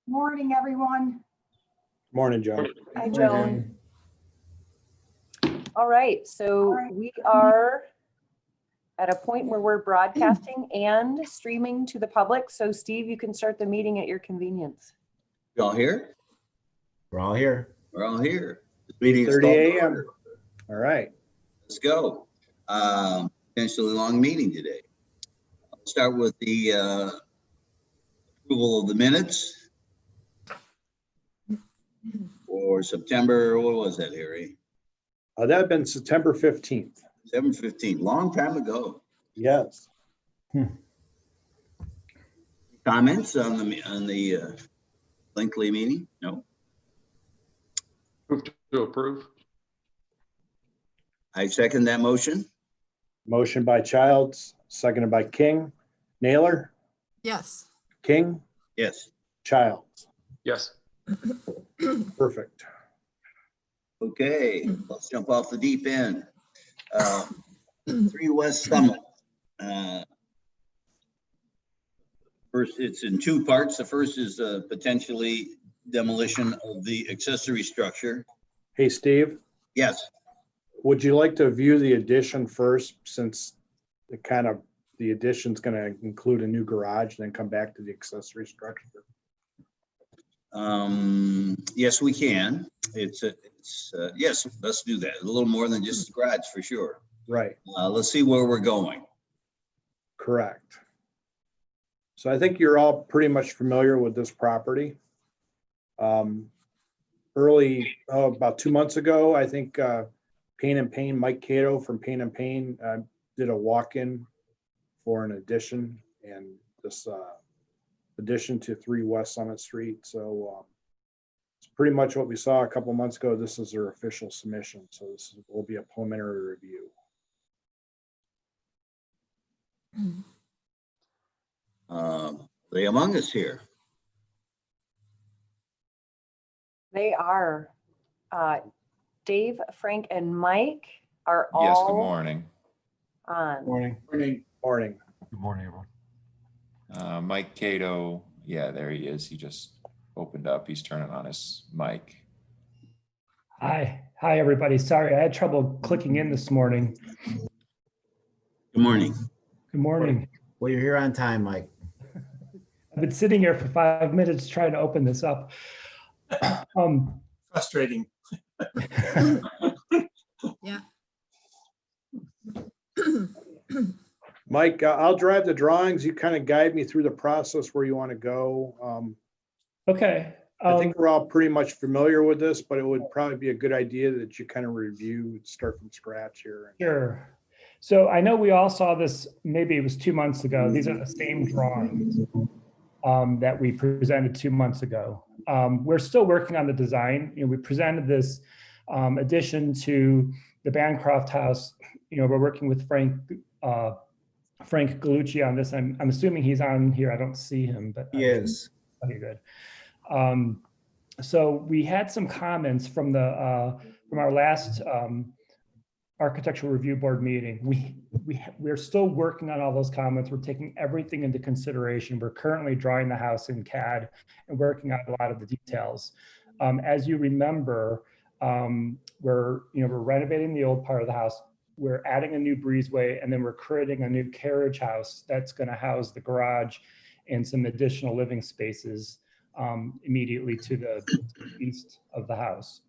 Morning, everyone. Morning, Joan. Hi, Joan. All right, so we are at a point where we're broadcasting and streaming to the public. So Steve, you can start the meeting at your convenience. You all here? We're all here. We're all here. This meeting is 30 called to a.m. order. All right. Let's go. Potentially long meeting today. I'll start with the approval of the minutes for September. What was that, Harry? That had been September 15th. 7/15. Long time ago. Yes. Comments on the lengthy meeting? No. Move to approve. I second that motion. Motion by Childs, seconded by King. Naylor, Yes. King, Yes. Childs. Yes. Perfect. Okay, let's jump off the deep end. 3 West Summit. First, it's in 2 parts. The first is potentially demolition of the accessory structure. Hey, Steve, Yes, would you like to view the addition first, since the addition's going to include a new garage, then come back to the accessory structure? yes, we can. Yes, let's do that. A little more than just the garage for sure. Right. Let's see where we're going. Correct. So I think you're all pretty much familiar with this property. About 2 months ago, I think Pain and Pain, Mike Cato from Pain and Pain did a walk-in for an addition, and this addition to 3 West Summit Street. So it's pretty much what we saw a couple months ago. This is their official submission. So this will be a preliminary review. They among us here. They are Dave, Frank, and Mike are all Yes, good morning. on. Morning. Morning. Good morning, everyone. Mike Cato, yeah, there he is. He just opened up. He's turning on his mic. Hi, everybody. Sorry, I had trouble clicking in this morning. Good morning. Good morning. Well, you're here on time, Mike. I've been sitting here for 5 minutes trying to open this up. Frustrating. Yeah. Mike, I'll drive the drawings. You kind of guide me through the process where you want to go. Okay. I think we're all pretty much familiar with this, but it would probably be a good idea that you kind of review, start from scratch here. Sure. So I know we all saw this, maybe it was 2 months ago. These are the same drawings that we presented 2 months ago. We're still working on the design. We presented this addition to the Bancroft House. We're working with Frank Gallucci on this. I'm assuming he's on here. I don't see him, but He is. okay, good. So we had some comments from our last architectural review board meeting. We're still working on all those comments. We're taking everything into consideration. We're currently drawing the house in CAD and working on a lot of the details. As you remember, we're renovating the old part of the house. We're adding a new breezeway, and then we're creating a new carriage house that's going to house the garage and some additional living spaces immediately to the east of the house.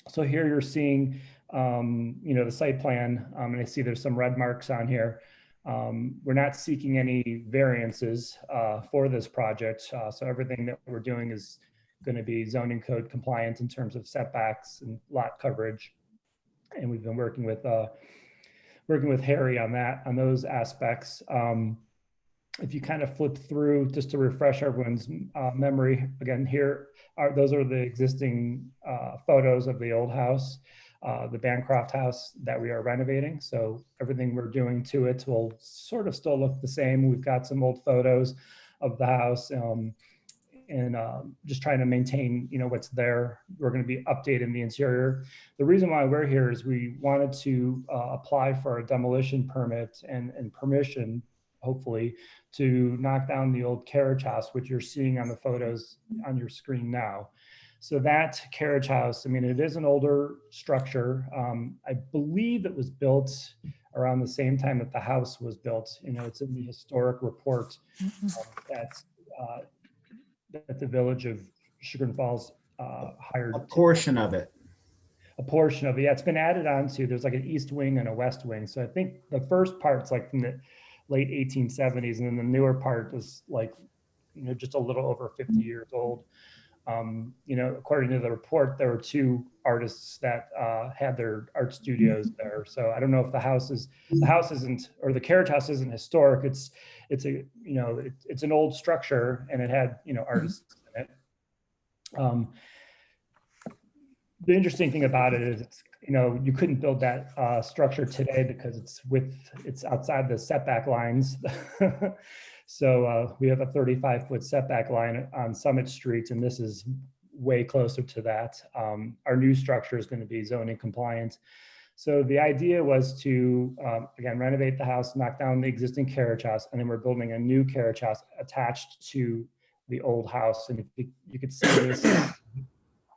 So here you're seeing, the site plan, and I see there's some red marks on here. We're not seeking any variances for this project. So everything that we're doing is going to be zoning code compliant in terms of setbacks and lot coverage. And we've been working with Harry on those aspects. If you kind of flip through, just to refresh everyone's memory, again, those are the existing photos of the old house, the Bancroft house that we are renovating. So everything we're doing to it will sort of still look the same. We've got some old photos of the house, and just trying to maintain, what's there. We're going to be updating the interior. The reason why we're here is we wanted to apply for a demolition permit and permission, hopefully, to knock down the old carriage house, which you're seeing on the photos on your screen now. So that carriage house, I mean, it is an older structure. I believe it was built around the same time that the house was built. It's in the historic report that the village of Chagrin Falls hired. A portion of it. A portion of it. Yeah, it's been added on to, there's like an east wing and a west wing. So I think the first part's like from the late 1870s, and then the newer part is like, just a little over 50 years old. According to the report, there were two artists that had their art studios there. So I don't know if the house isn't, or the carriage house isn't historic. It's an old structure, and it had, artists in it. The interesting thing about it is it's, you couldn't build that structure today because it's outside the setback lines. So we have a 35-foot setback line on Summit Street, and this is way closer to that. Our new structure is going to be zoning compliant. So the idea was to, again, renovate the house, knock down the existing carriage house, and then we're building a new carriage house attached to the old house. And if you could see this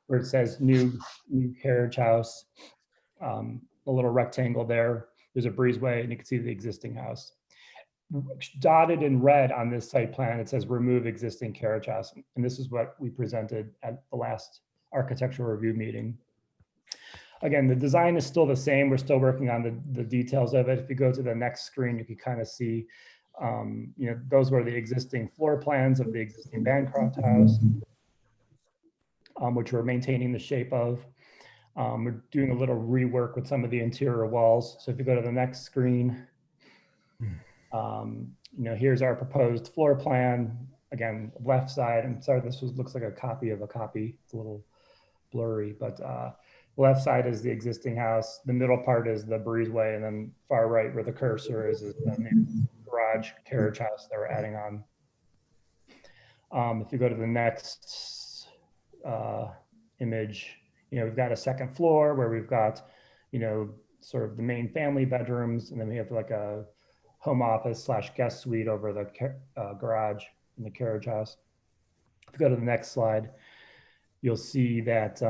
where it says new carriage house, a little rectangle there. There's a breezeway, and you can see the existing house. Dotted in red on this site plan, it says remove existing carriage house. And this is what we presented at the last architectural review meeting. Again, the design is still the same. We're still working on the details of it. If you go to the next screen, you can kind of see, those were the existing floor plans of the existing Bancroft house, which we're maintaining the shape of. We're doing a little rework with some of the interior walls. So if you go to the next screen, here's our proposed floor plan. Again, left side, I'm sorry, looks like a copy of a copy. It's a little blurry, but left side is the existing house. The middle part is the breezeway, and then far right where the cursor is the new garage carriage house that we're adding on. If you go to the next image, we've got a second floor where we've got, sort of the main family bedrooms, and then we have like a home office / guest suite over the garage in the carriage house. If you go to the next slide, you'll see that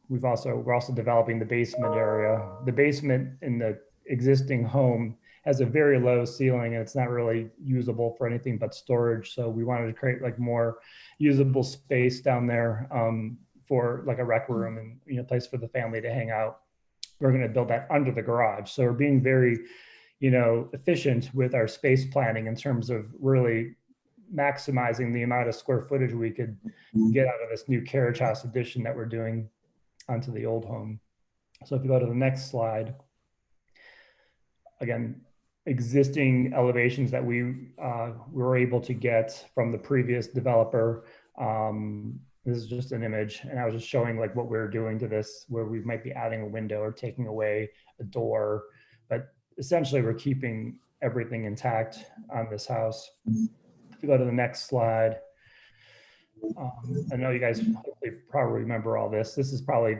we're also developing the basement area. The basement in the existing home has a very low ceiling, and it's not really usable for anything but storage. So we wanted to create like more usable space down there for like a rec room and place for the family to hang out. We're going to build that under the garage. So we're being very efficient with our space planning in terms of really maximizing the amount of square footage we could get out of this new carriage house addition that we're doing onto the old home. So if you go to the next slide, again, existing elevations that we were able to get from the previous developer. This is just an image, and I was just showing like what we're doing to this, where we might be adding a window or taking away a door, but essentially we're keeping everything intact on this house. If you go to the next slide, I know you guys probably remember all this. This is probably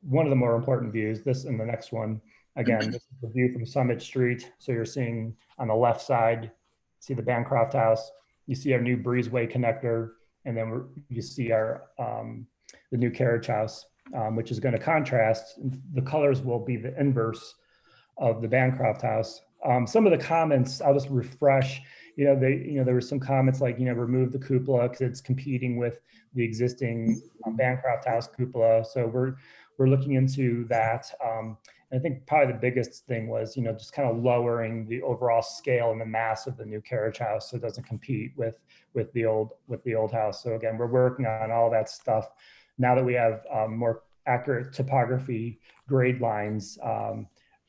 one of the more important views, this and the next one. Again, this is the view from Summit Street. So you're seeing on the left side, see the Bancroft house, you see our new breezeway connector, and then you see our the new carriage house, which is going to contrast. The colors will be the inverse of the Bancroft house. Some of the comments, I'll just refresh. There were some comments like, remove the cupola because it's competing with the existing Bancroft house cupola. So we're looking into that. And I think probably the biggest thing was, just kind of lowering the overall scale and the mass of the new carriage house so it doesn't compete with the old house. So again, we're working on all that stuff. Now that we have more accurate topography grade lines,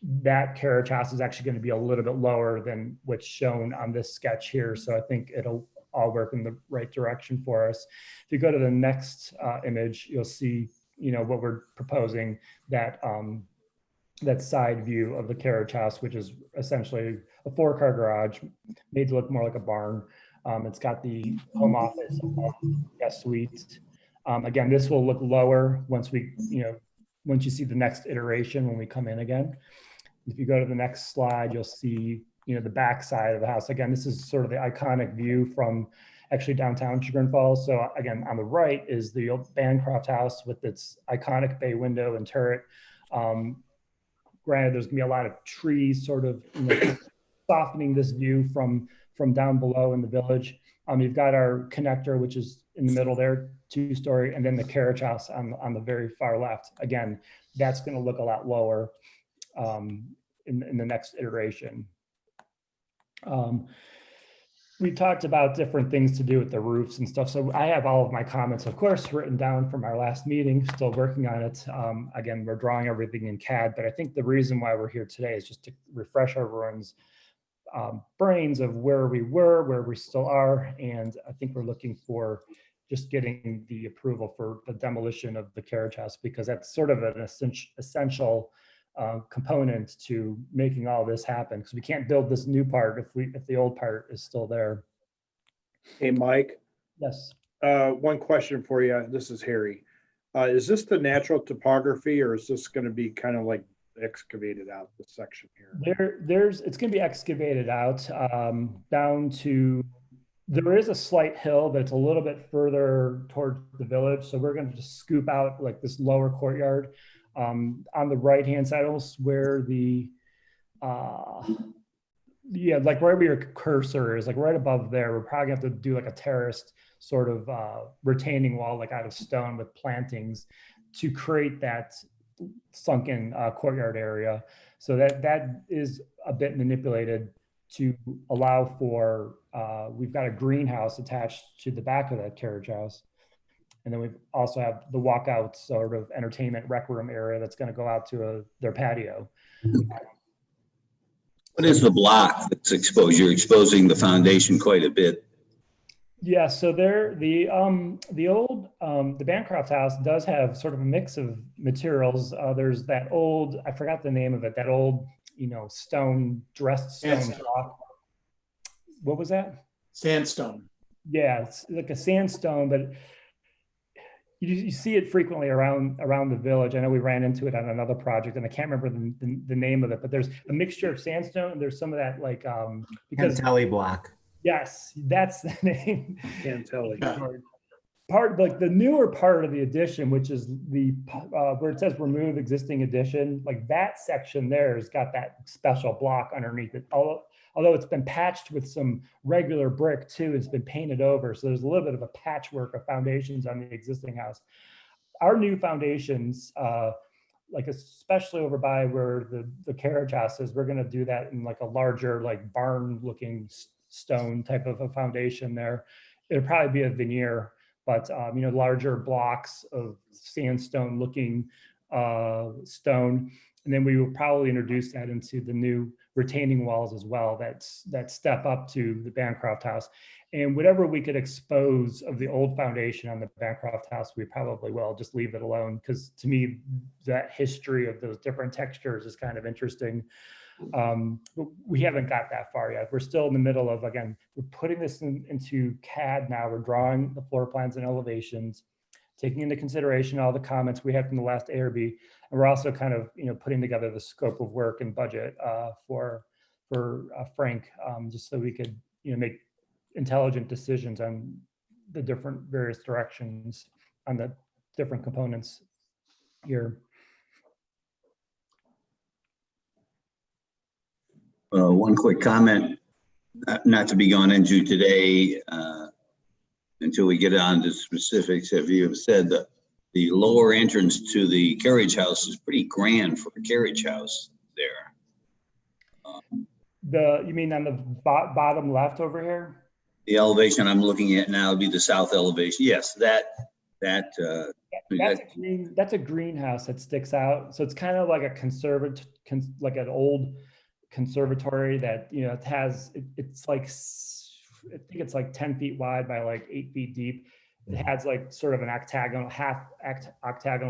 that carriage house is actually going to be a little bit lower than what's shown on this sketch here. So I think it'll all work in the right direction for us. If you go to the next image, you'll see, what we're proposing, that side view of the carriage house, which is essentially a 4-car garage made to look more like a barn. It's got the home office, guest suites. Again, this will look lower once once you see the next iteration when we come in again. If you go to the next slide, you'll see, the back side of the house. Again, this is sort of the iconic view from actually downtown Chagrin Falls. So again, on the right is the old Bancroft House with its iconic bay window and turret. Granted, there's gonna be a lot of trees sort of softening this view from down below in the village. You've got our connector, which is in the middle there, 2-story, and then the carriage house on the very far left. Again, that's gonna look a lot lower in the next iteration. We talked about different things to do with the roofs and stuff. So I have all of my comments, of course, written down from our last meeting, still working on it. Again, we're drawing everything in CAD, but I think the reason why we're here today is just to refresh everyone's brains of where we were, where we still are. And I think we're looking for just getting the approval for the demolition of the carriage house, because that's sort of an essential component to making all this happen, because we can't build this new part if the old part is still there. Hey, Mike, Yes. one question for you. This is Harry. Is this the natural topography, or is this going to be kind of like excavated out this section here? It's going to be excavated out down to, there is a slight hill, but it's a little bit further towards the village. So we're going to just scoop out like this lower courtyard. On the right-hand side, almost where the, like right where your cursor is, like right above there, we're probably gonna have to do like a terraced sort of retaining wall, like out of stone with plantings to create that sunken courtyard area. So that is a bit manipulated to allow for, we've got a greenhouse attached to the back of that carriage house. And then we also have the walkout sort of entertainment rec room area that's going to go out to their patio. What is the block that's exposed? You're exposing the foundation quite a bit. Yeah, so the old the Bancroft house does have sort of a mix of materials. There's that old, I forgot the name of it, that old stone dressed stone block. What was that? Sandstone. Yeah, it's like a sandstone, but you see it frequently around the village. I know we ran into it on another project, and I can't remember the name of it, but there's a mixture of sandstone, and there's some of that like because Cantelli block. yes, that's the name. Cantelli. Part like the newer part of the addition, which is the where it says remove existing addition, like that section there has got that special block underneath it. Although it's been patched with some regular brick too, it's been painted over. So there's a little bit of a patchwork of foundations on the existing house. Our new foundations, like especially over by where the carriage house is, we're gonna do that in like a larger, like barn looking stone type of a foundation there. It'll probably be a veneer, but larger blocks of sandstone looking stone. And then we will probably introduce that into the new retaining walls as well, that step up to the Bancroft house. And whatever we could expose of the old foundation on the Bancroft house, we probably will just leave it alone, because to me, that history of those different textures is kind of interesting. But we haven't got that far yet. We're still in the middle of, again, we're putting this into CAD now. We're drawing the floor plans and elevations, taking into consideration all the comments we had from the last ARB. And we're also kind of, putting together the scope of work and budget for Frank, just so we could, make intelligent decisions on the different various directions on the different components here. One quick comment, not to be gone into today until we get on to specifics. If you have said that the lower entrance to the carriage house is pretty grand for a carriage house there. You mean on the bottom left over here? The elevation I'm looking at now would be the south elevation. Yes, that's a greenhouse that sticks out. So it's kind of like like an old conservatory that it has. It's like, I think it's like 10 feet wide by like 8 feet deep. It has like sort of an octagonal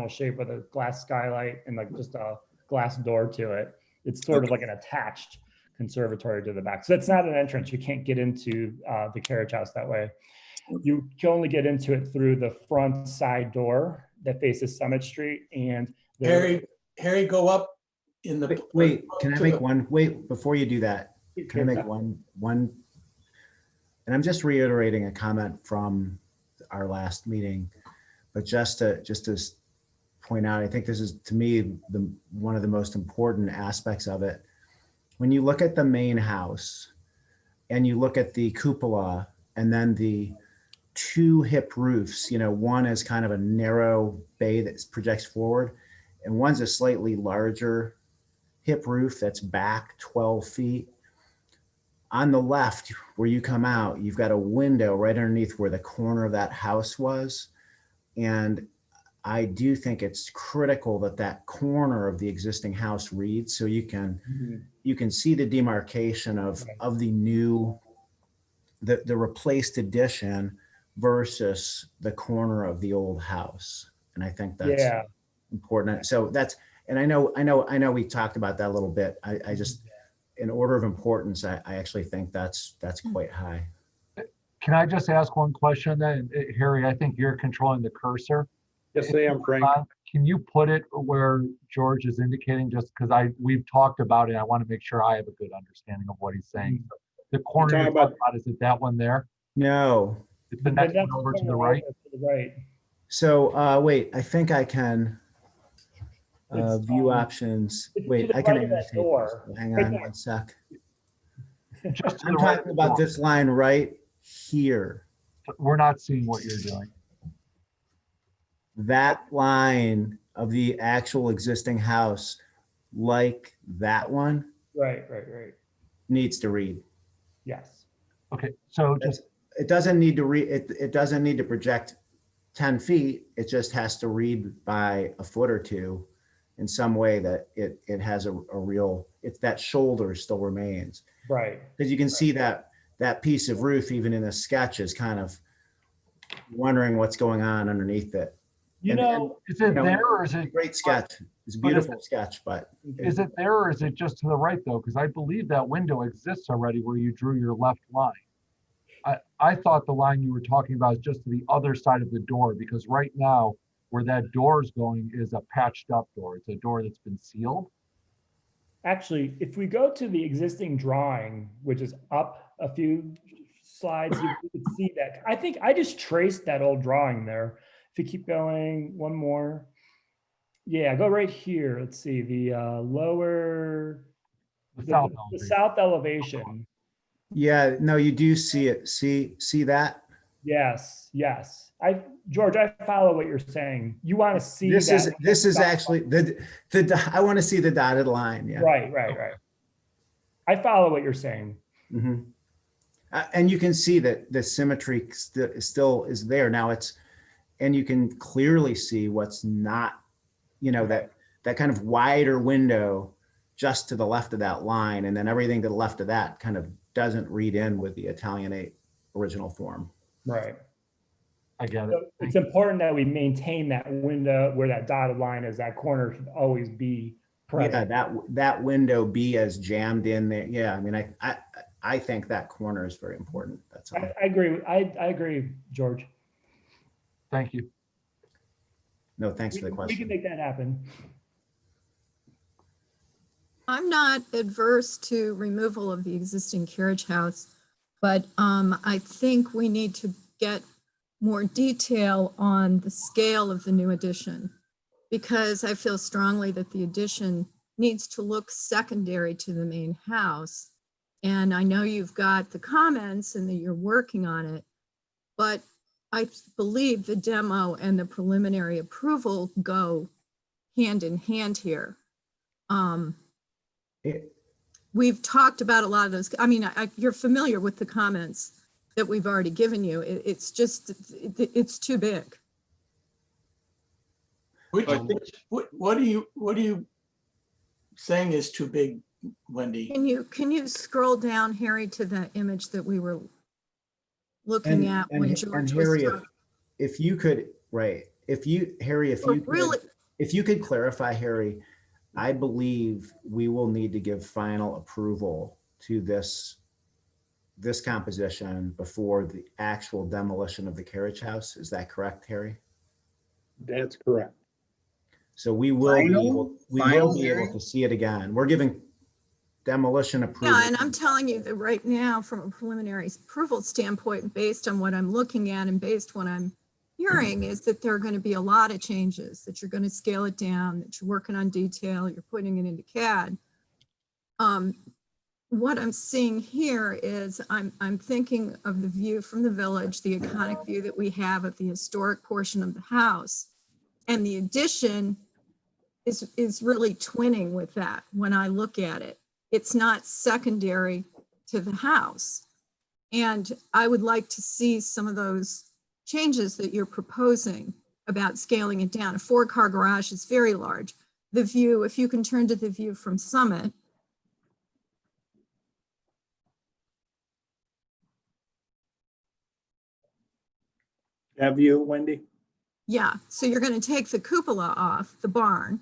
shape with a glass skylight and like just a glass door to it. It's sort of like an attached conservatory to the back. So it's not an entrance. You can't get into the carriage house that way. You can only get into it through the front side door that faces Summit Street. And Harry, go up in the. Wait, can I to make the- one? Wait, before you do that, can I make one? And I'm just reiterating a comment from our last meeting, but just to point out, I think this is, to me, one of the most important aspects of it. When you look at the main house and you look at the cupola and then the two hip roofs, one is kind of a narrow bay that projects forward, and one's a slightly larger hip roof that's back 12 feet. On the left, where you come out, you've got a window right underneath where the corner of that house was. And I do think it's critical that that corner of the existing house reads, so you can see the demarcation of the new, the replaced addition versus the corner of the old house. And I think that's important. So that's, and I know we talked about that a little bit. I just, in order of importance, I actually think that's quite high. Can I just ask one question then? Harry, I think you're controlling the cursor. Yes, I am, Frank. Can you put it where George is indicating, just because we've talked about it, I want to make sure I have a good understanding of what he's saying. The corner you're talking about, is it that one there? No. It's the next one over to the right? Right. So wait, I think I can It's, view options. it's to Wait, the I can right of that annotate door. this. Hang Right on there. one sec. Just to I'm the right. talking about this line right here. We're not seeing what you're doing. That line of the actual existing house, like that one, Right. needs to read. Yes. Okay, so just, It doesn't need to read, it doesn't need to project 10 feet. It just has to read by a foot or two in some way that it has a real, it's that shoulder still remains. Right. Because you can see that piece of roof, even in the sketch, is kind of wondering what's going on underneath it. You know, is it there or is it, Great sketch. It's a beautiful sketch, but is it there or is it just to the right though? Because I believe that window exists already where you drew your left line. I thought the line you were talking about is just to the other side of the door, because right now where that door is going is a patched up door. It's a door that's been sealed. actually, if we go to the existing drawing, which is up a few slides, you can see that. I think I just traced that old drawing there. If you keep going, one more. Yeah, go right here. Let's see, the lower, The south the elevation. south elevation. yeah, no, you do see it. See that? Yes. George, I follow what you're saying. You want to see This that. is actually I want to see the dotted line. Yeah. Right. I follow what you're saying. Mhm. And you can see that the symmetry still is there. Now and you can clearly see what's not, that kind of wider window just to the left of that line. And then everything to the left of that kind of doesn't read in with the Italianate original form. Right. I get it. So it's important that we maintain that window where that dotted line is. That corner should always be Yeah, present. that window be as jammed in there. Yeah, I mean, I think that corner is very important. That's all. I agree. I agree, George. Thank you. No, thanks for the We question. can make that happen. I'm not adverse to removal of the existing carriage house, but I think we need to get more detail on the scale of the new addition, because I feel strongly that the addition needs to look secondary to the main house. And I know you've got the comments and that you're working on it, but I believe the demo and the preliminary approval go hand in hand here. We've talked about a lot of those. I mean, you're familiar with the comments that we've already given you. It's just, it's too big. What are you saying is too big, Wendy? Can you scroll down, Harry, to the image that we were looking at when And George was Harry, talking? if you could, right, Harry, Really, if you could clarify, Harry, I believe we will need to give final approval to this composition before the actual demolition of the carriage house. Is that correct, Harry? That's correct. So we will be Final? able, we Final, will be able Harry? to see it again. We're giving demolition approval. Yeah, and I'm telling you that right now, from a preliminary approval standpoint, based on what I'm looking at and based on what I'm hearing, is that there are going to be a lot of changes, that you're going to scale it down, that you're working on detail, you're putting it into CAD. What I'm seeing here is I'm thinking of the view from the village, the iconic view that we have of the historic portion of the house. And the addition is really twinning with that when I look at it. It's not secondary to the house. And I would like to see some of those changes that you're proposing about scaling it down. A 4-car garage is very large. The view, if you can turn to the view from Summit. Have you, Wendy? Yeah, so you're going to take the cupola off the barn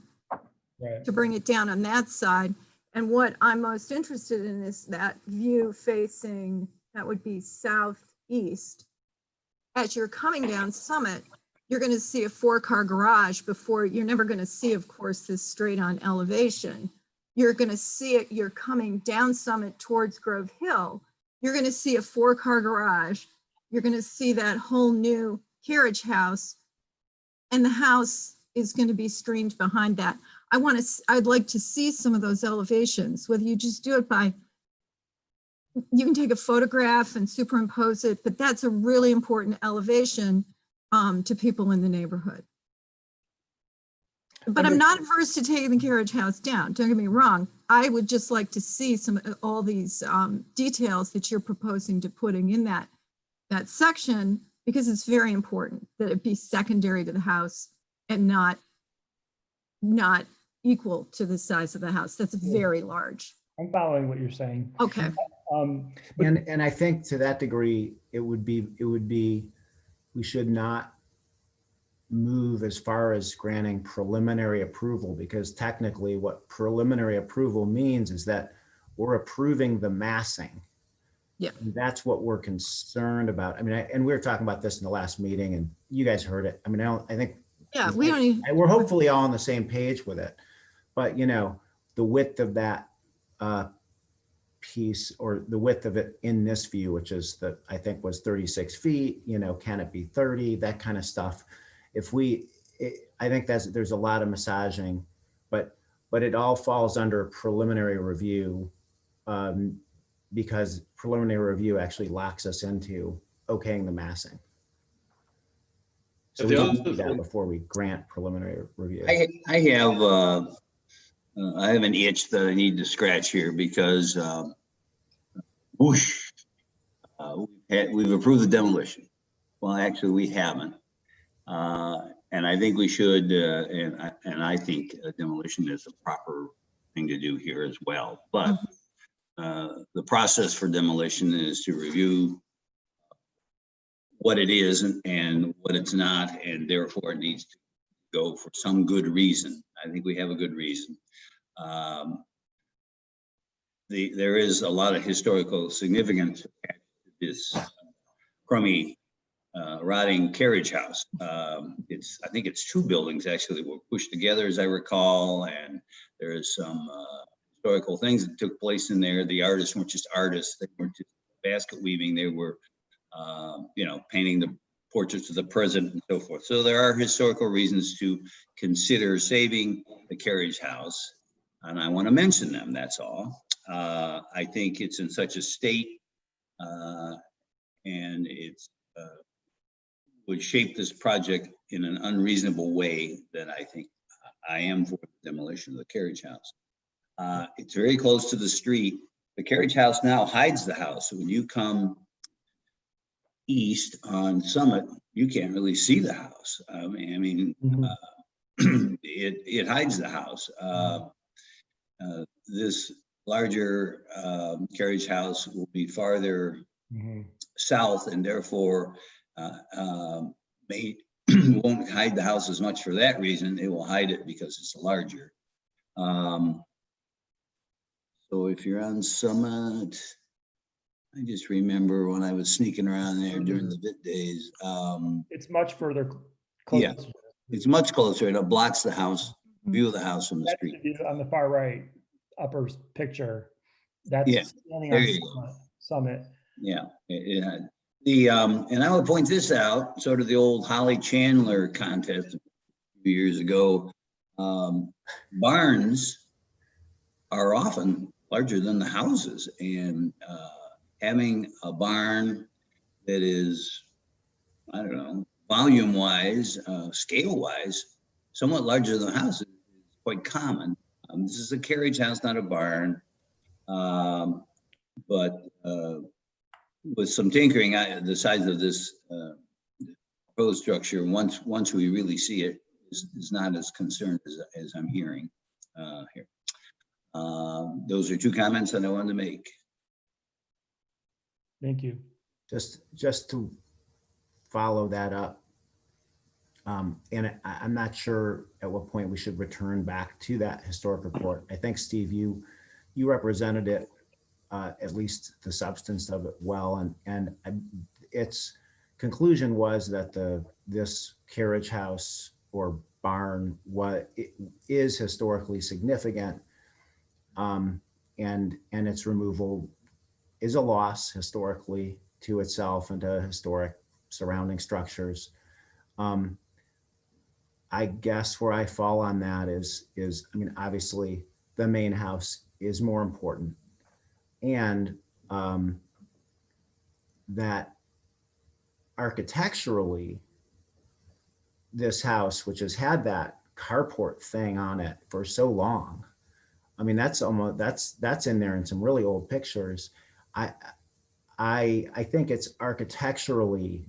Right. to bring it down on that side. And what I'm most interested in is that view facing, that would be southeast. As you're coming down Summit, you're going to see a 4-car garage before, you're never going to see, of course, this straight on elevation. You're going to see it, you're coming down Summit towards Grove Hill. You're going to see a 4-car garage. You're going to see that whole new carriage house. And the house is going to be streamed behind that. I'd like to see some of those elevations, whether you just do it by, you can take a photograph and superimpose it, but that's a really important elevation to people in the neighborhood. But I'm not averse to taking the carriage house down. Don't get me wrong. I would just like to see all these details that you're proposing to putting in that section, because it's very important that it be secondary to the house and not equal to the size of the house. That's very large. I'm following what you're saying. Okay. But And I think to that degree, it would be, we should not move as far as granting preliminary approval, because technically what preliminary approval means is that we're approving the massing. Yeah. And that's what we're concerned about. I mean, and we were talking about this in the last meeting and you guys heard it. I mean, I think Yeah, we don't even, we're hopefully all on the same page with it. But, you know, the width of that piece, or the width of it in this view, which is I think was 36 feet, you know, can it be 30, that kind of stuff. I think there's a lot of massaging, but it all falls under preliminary review, because preliminary review actually locks us into okaying the massing. So we don't do that before we grant preliminary review. I have an itch that I need to scratch here, because whoosh, we've approved the demolition. Well, actually, we haven't. And I think we should, and I think demolition is a proper thing to do here as well. But the process for demolition is to review what it is and what it's not, and therefore it needs to go for some good reason. I think we have a good reason. There is a lot of historical significance to this crummy, rotting carriage house. I think it's 2 buildings actually that were pushed together, as I recall, and there is some historical things that took place in there. The artists weren't just artists; they weren't just basket weaving; they were, painting the portraits of the president and so forth. So there are historical reasons to consider saving the carriage house, and I want to mention them. That's all. I think it's in such a state, and it's would shape this project in an unreasonable way that I think I am for the demolition of the carriage house. It's very close to the street. The carriage house now hides the house. So when you come east on Summit, you can't really see the house. It hides the house. This larger carriage house will be farther south, and therefore won't hide the house as much for that reason. It will hide it because it's larger. So So if you're on Summit, I just remember when I was sneaking around there during the VIT days. It's much further. Yeah. closer. It's much closer. It blocks the house, view of the house from the That's the street. view on the far right, upper picture. That's Yeah, standing there on you go. Summit. Yeah. And I would point this out, sort of the old Holly Chandler contest a few years ago. Barns are often larger than the houses, and having a barn that is, I don't know, volume wise, scale wise, somewhat larger than the house is quite common. This is a carriage house, not a barn. But with some tinkering, the size of this proposed structure, once we really see it, is not as concerned as I'm hearing here. Those are two comments that I wanted to make. Thank you. Just to follow that up. And I'm not sure at what point we should return back to that historic report. I think, Steve, you represented it, at least the substance of it well, and its conclusion was that this carriage house or barn is historically significant, and its removal is a loss historically to itself and to historic surrounding structures. I guess where I fall on that is, I mean, obviously the main house is more important, and that architecturally, this house, which has had that carport thing on it for so long, I mean, that's in there in some really old pictures. I think it's architecturally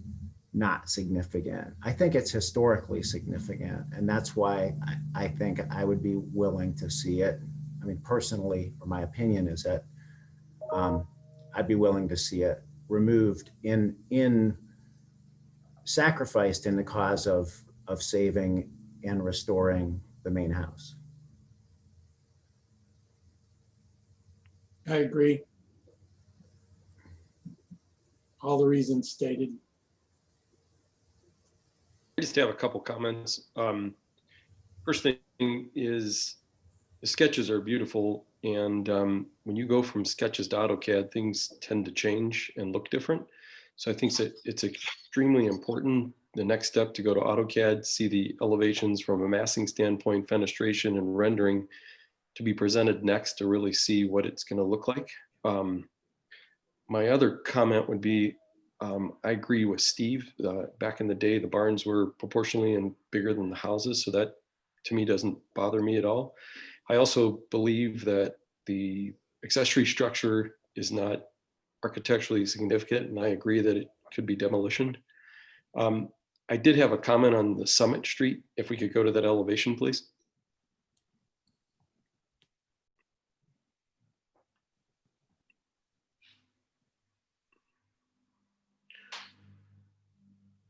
not significant. I think it's historically significant, and that's why I think I would be willing to see it. I mean, personally, or my opinion is that I'd be willing to see it removed sacrificed in the cause of saving and restoring the main house. I agree. All the reasons stated. I just have a couple comments. First thing is the sketches are beautiful, and when you go from sketches to AutoCAD, things tend to change and look different. So I think that it's extremely important, the next step, to go to AutoCAD, see the elevations from a massing standpoint, fenestration and rendering, to be presented next to really see what it's going to look like. My other comment would be, I agree with Steve. Back in the day, the barns were proportionally and bigger than the houses, so that to me doesn't bother me at all. I also believe that the accessory structure is not architecturally significant, and I agree that it could be demolitioned. I did have a comment on the Summit Street. If we could go to that elevation, please.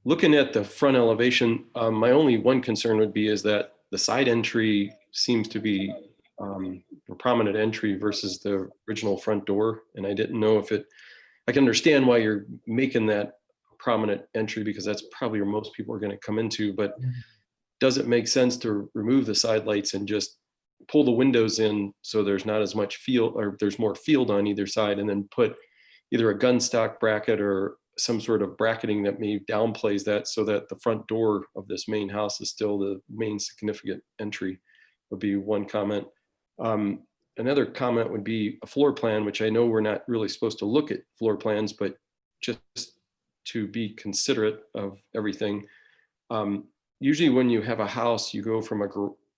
Looking at the front elevation, my only one concern would be is that the side entry seems to be a prominent entry versus the original front door. And I didn't know if I can understand why you're making that prominent entry, because that's probably where most people are going to come into, but does it make sense to remove the side lights and just pull the windows in so there's not as much field, or there's more field on either side, and then put either a gun stock bracket or some sort of bracketing that maybe downplays that, so that the front door of this main house is still the main significant entry? Would be one comment. Another comment would be a floor plan, which I know we're not really supposed to look at floor plans, but just to be considerate of everything. Usually when you have a house, you go from a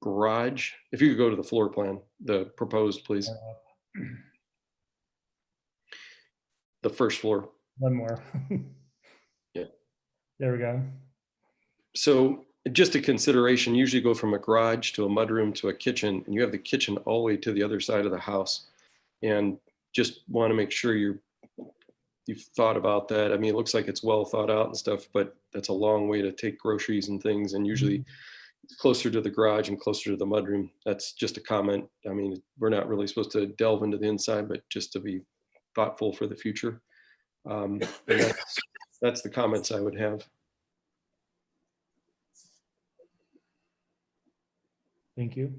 garage. If you could go to the floor plan, the proposed, please. The first floor. One more. Yeah. There we go. So just a consideration, usually go from a garage to a mudroom to a kitchen, and you have the kitchen all the way to the other side of the house. And just want to make sure you've thought about that. I mean, it looks like it's well thought out and stuff, but that's a long way to take groceries and things. And usually it's closer to the garage and closer to the mudroom. That's just a comment. I mean, we're not really supposed to delve into the inside, but just to be thoughtful for the future. And that's the comments I would have. Thank you.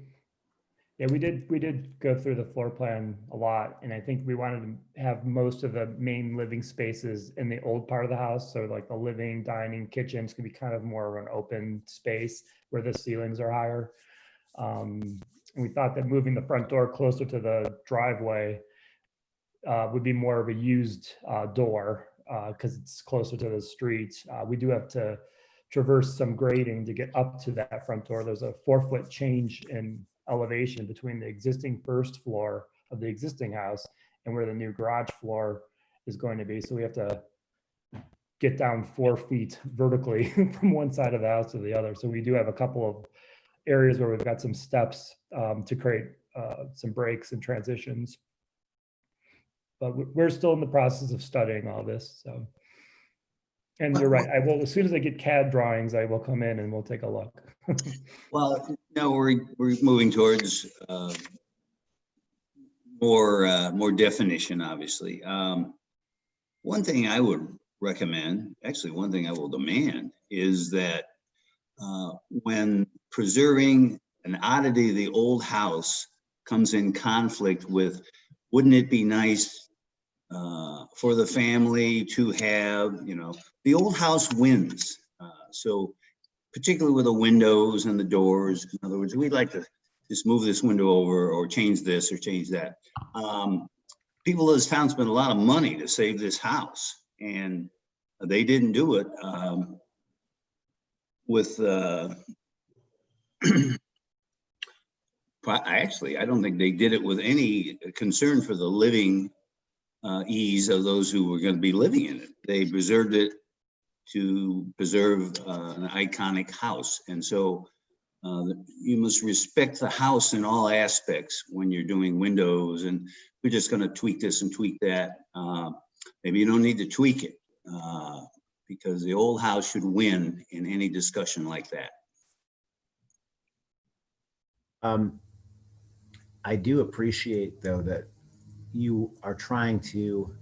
Yeah, we did go through the floor plan a lot, and I think we wanted to have most of the main living spaces in the old part of the house. So like the living, dining, kitchens could be kind of more of an open space where the ceilings are higher. And we thought that moving the front door closer to the driveway would be more of a used door because it's closer to the street. We do have to traverse some grading to get up to that front door. There's a 4-foot change in elevation between the existing first floor of the existing house and where the new garage floor is going to be. So we have to get down 4 feet vertically from one side of the house to the other. So we do have a couple of areas where we've got some steps to create some breaks and transitions. But we're still in the process of studying all this. So, and you're right. I will, as soon as I get CAD drawings, I will come in and we'll take a look. Well, no, we're moving towards more definition, obviously. One thing I would recommend, actually one thing I will demand, is that when preserving an oddity of the old house comes in conflict with, wouldn't it be nice for the family to have, the old house wins. So particularly with the windows and the doors, in other words, we'd like to just move this window over or change this or change that. People of this town spent a lot of money to save this house, and they didn't do it with actually, I don't think they did it with any concern for the living ease of those who were going to be living in it. They preserved it to preserve an iconic house. And so you must respect the house in all aspects when you're doing windows, and we're just going to tweak this and tweak that. Maybe you don't need to tweak it because the old house should win in any discussion like that. I do appreciate, though, that you are trying to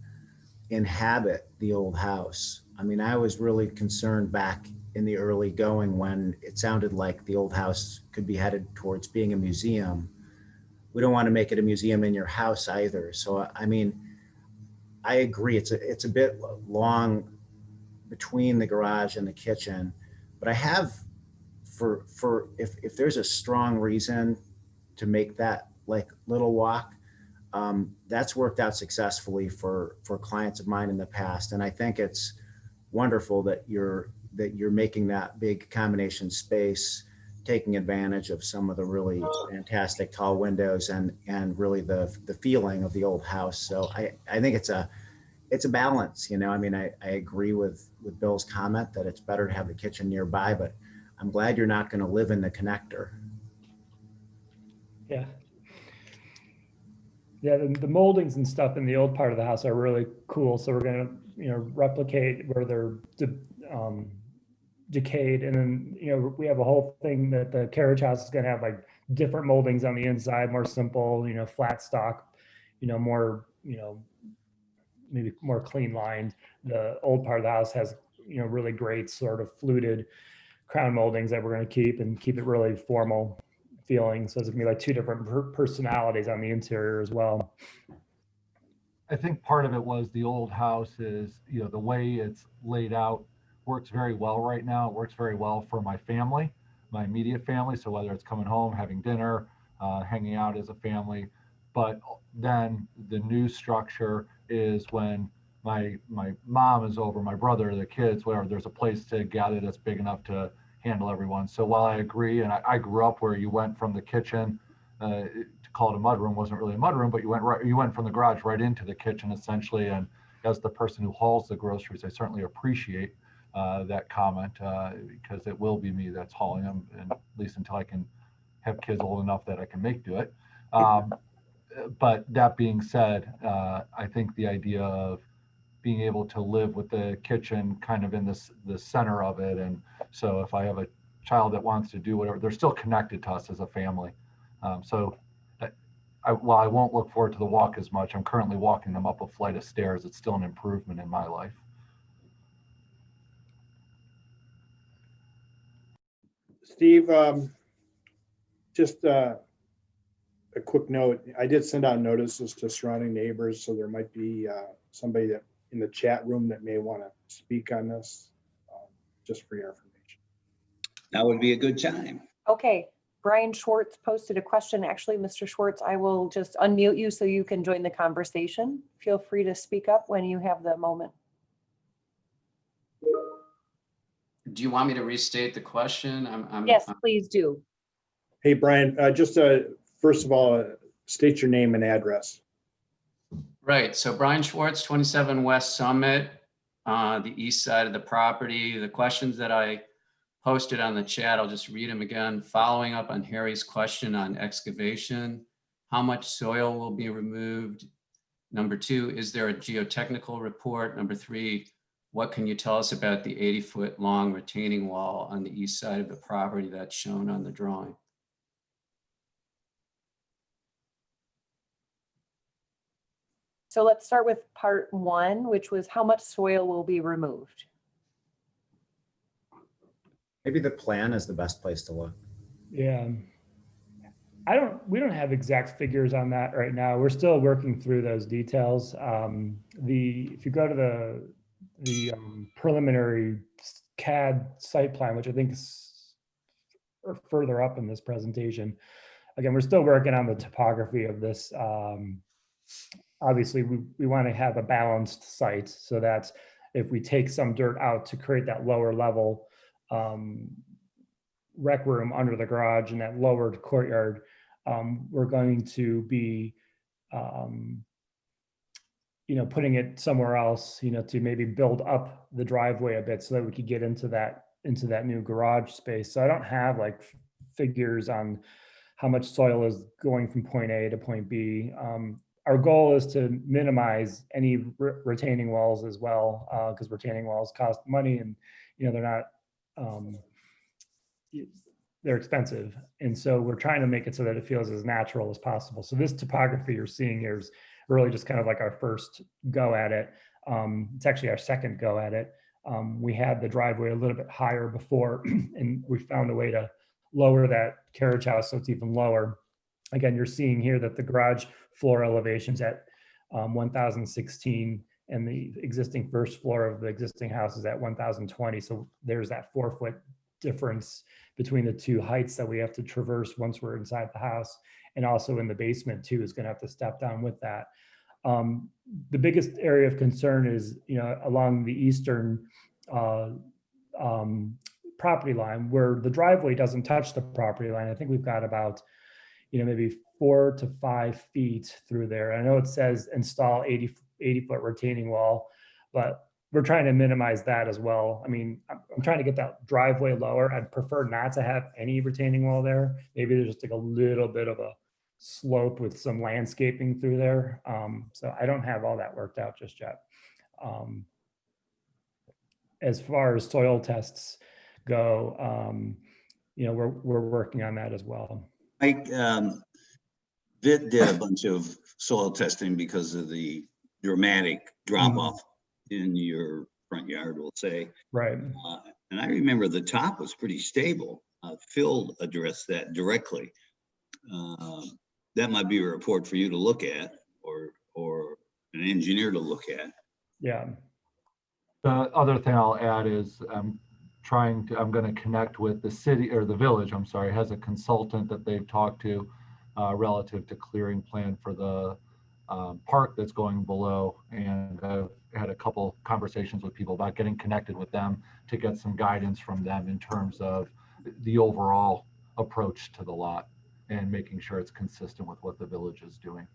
inhabit the old house. I mean, I was really concerned back in the early going when it sounded like the old house could be headed towards being a museum. We don't want to make it a museum in your house either. So, I mean, I agree. It's a bit long between the garage and the kitchen, but I have if there's a strong reason to make that like little walk, that's worked out successfully for clients of mine in the past. And I think it's wonderful that you're making that big combination space, taking advantage of some of the really fantastic tall windows and really the feeling of the old house. So I think it's a balance, I mean, I agree with Bill's comment that it's better to have the kitchen nearby, but I'm glad you're not going to live in the connector. Yeah. Yeah, the moldings and stuff in the old part of the house are really cool. So we're going to, replicate where they're decayed. And then, we have a whole thing that the carriage house is going to have like different moldings on the inside, more simple, flat stock, more, maybe more clean lined. The old part of the house has, really great sort of fluted crown moldings that we're going to keep it really formal feeling. So it's gonna be like two different personalities on the interior as well. I think part of it was the old house is, the way it's laid out works very well right now. It works very well for my family, my immediate family. So whether it's coming home, having dinner, hanging out as a family, but then the new structure is when my mom is over, my brother, the kids, whatever, there's a place to gather that's big enough to handle everyone. So while I agree, and I grew up where you went from the kitchen, to call it a mudroom wasn't really a mudroom, but you went from the garage right into the kitchen essentially. And as the person who hauls the groceries, I certainly appreciate that comment because it will be me that's hauling them, and at least until I can have kids old enough that I can do it. But that being said, I think the idea of being able to live with the kitchen kind of in the center of it. And so if I have a child that wants to do whatever, they're still connected to us as a family. So while I won't look forward to the walk as much, I'm currently walking them up a flight of stairs. It's still an improvement in my life. Steve, just a quick note. I did send out notices to surrounding neighbors, so there might be somebody that in the chat room that may want to speak on this, just for your information. That would be a good time. Okay, Brian Schwartz posted a question. Actually, Mr. Schwartz, I will just unmute you so you can join the conversation. Feel free to speak up when you have the moment. Do you want me to restate the question? Yes, please do. Hey, Brian, just first of all, state your name and address. Right. So Brian Schwartz, 27 West Summit, the east side of the property. The questions that I posted on the chat, I'll just read them again. Following up on Harry's question on excavation, how much soil will be removed? Number 2, is there a geotechnical report? Number 3, what can you tell us about the 80-foot long retaining wall on the east side of the property that's shown on the drawing? So let's start with part 1, which was how much soil will be removed. Maybe the plan is the best place to look. Yeah. We don't have exact figures on that right now. We're still working through those details. If you go to the preliminary CAD site plan, which I think is further up in this presentation, again, we're still working on the topography of this. Obviously, we want to have a balanced site so that if we take some dirt out to create that lower level rec room under the garage and that lowered courtyard, we're going to be, putting it somewhere else, to maybe build up the driveway a bit so that we could get into that new garage space. So I don't have like figures on how much soil is going from point A to point B. Our goal is to minimize any retaining walls as well, because retaining walls cost money and, they're not, they're expensive. And so we're trying to make it so that it feels as natural as possible. So this topography you're seeing here is really just kind of like our first go at it. It's actually our second go at it. We had the driveway a little bit higher before, and we found a way to lower that carriage house so it's even lower. Again, you're seeing here that the garage floor elevation's at 1,016, and the existing first floor of the existing house is at 1,020. So there's that 4-foot difference between the two heights that we have to traverse once we're inside the house. And also in the basement too is going to have to step down with that. The biggest area of concern is, along the eastern property line where the driveway doesn't touch the property line. I think we've got about, maybe 4 to 5 feet through there. I know it says install 80-foot retaining wall, but we're trying to minimize that as well. I mean, I'm trying to get that driveway lower. I'd prefer not to have any retaining wall there. Maybe there's just like a little bit of a slope with some landscaping through there. So I don't have all that worked out just yet. As far as soil tests go, we're working on that as well. Mike, Vitt did a bunch of soil testing because of the dramatic drop off in your front yard, we'll say. Right. And I remember the top was pretty stable. Phil addressed that directly. That might be a report for you to look at, or an engineer to look at. Yeah. The other thing I'll add is I'm going to connect with the city, or the village, I'm sorry, has a consultant that they've talked to relative to clearing plan for the park that's going below. And I've had a couple conversations with people about getting connected with them to get some guidance from them in terms of the overall approach to the lot and making sure it's consistent with what the village is doing.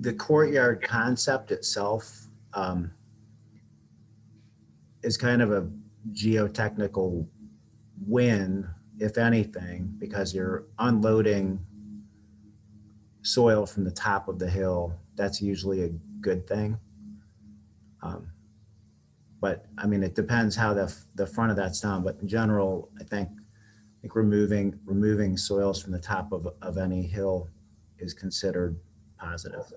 The courtyard concept itself is kind of a geotechnical win, if anything, because you're unloading soil from the top of the hill. That's usually a good thing. But I mean, it depends how the front of that's done, but in general, I think removing soils from the top of any hill is considered positive.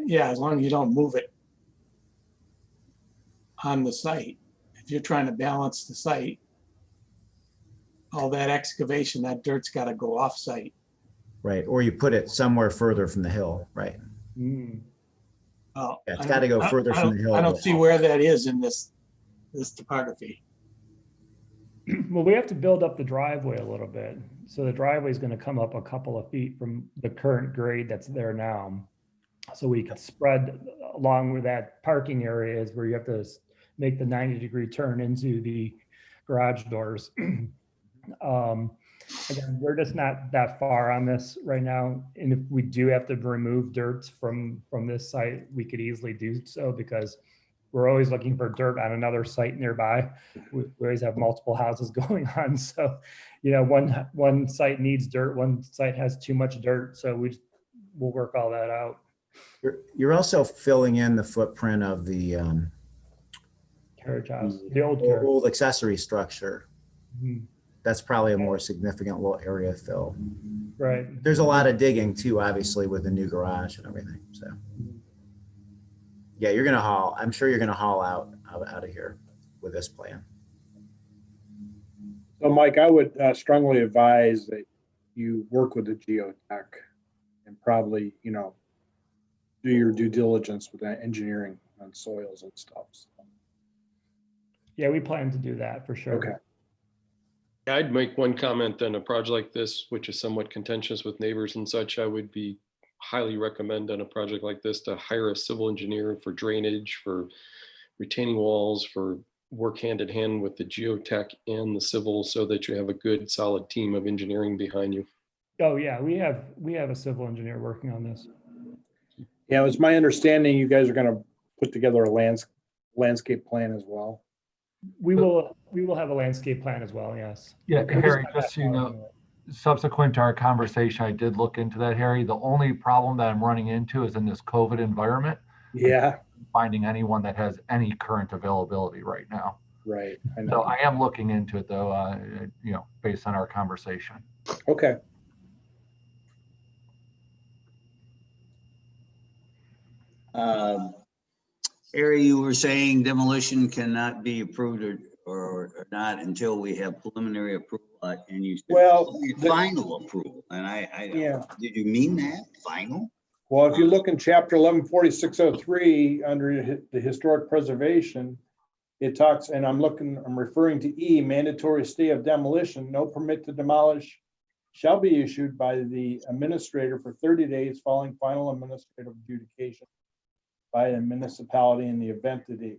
Yeah, as long as you don't move it on the site. If you're trying to balance the site, all that excavation, that dirt's got to go off site. Right, or you put it somewhere further from the hill, right? Oh, Yeah, it's got to go further from the hill. I don't see where that is in this topography. Well, we have to build up the driveway a little bit. So the driveway is going to come up a couple of feet from the current grade that's there now. So we can spread along with that parking areas where you have to make the 90-degree turn into the garage doors. Again, we're just not that far on this right now. And if we do have to remove dirt from this site, we could easily do so because we're always looking for dirt on another site nearby. We always have multiple houses going on. So, you know, one site needs dirt, one site has too much dirt. So we'll work all that out. You're also filling in the footprint of the Carriage house, the old accessory structure. Mhm. That's probably a more significant little area fill. Right. There's a lot of digging too, obviously, with the new garage and everything. So, yeah, you're gonna haul. I'm sure you're gonna haul out of here with this plan. So Mike, I would strongly advise that you work with the geotech and probably, you know, do your due diligence with that engineering on soils and stuff. So, Yeah, we plan to do that for sure. okay. I'd make one comment on a project like this, which is somewhat contentious with neighbors and such. I would be highly recommend on a project like this to hire a civil engineer for drainage, for retaining walls, for work hand in hand with the geotech and the civil so that you have a good solid team of engineering behind you. Oh yeah, we have a civil engineer working on this. Yeah, it was my understanding you guys are going to put together a landscape plan as well. We will have a landscape plan as well. Yes. Yeah, We're Harry, not just so that you far know, into it. subsequent to our conversation, I did look into that, Harry. The only problem that I'm running into is in this COVID environment, Yeah, finding anyone that has any current availability right now. right. I So know. I am looking into it though, you know, based on our conversation. Okay. Harry, you were saying demolition cannot be approved or not until we have preliminary approval, and you said Well, final approval, and Yeah. did you mean that, final? Well, if you look in chapter 114603 under the historic preservation, it talks, and I'm referring to E, mandatory stay of demolition, no permit to demolish shall be issued by the administrator for 30 days following final administrative adjudication by the municipality in the event that the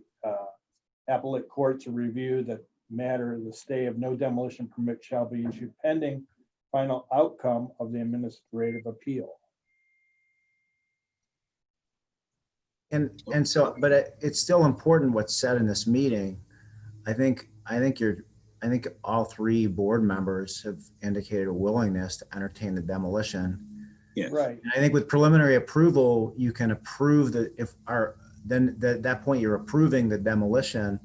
appellate court to review the matter, the stay of no demolition permit shall be issued pending final outcome of the administrative appeal. And so, but it's still important what's said in this meeting. I think all three board members have indicated a willingness to entertain the demolition. Yes. Right. And I think with preliminary approval, you can approve then at that point you're approving the demolition,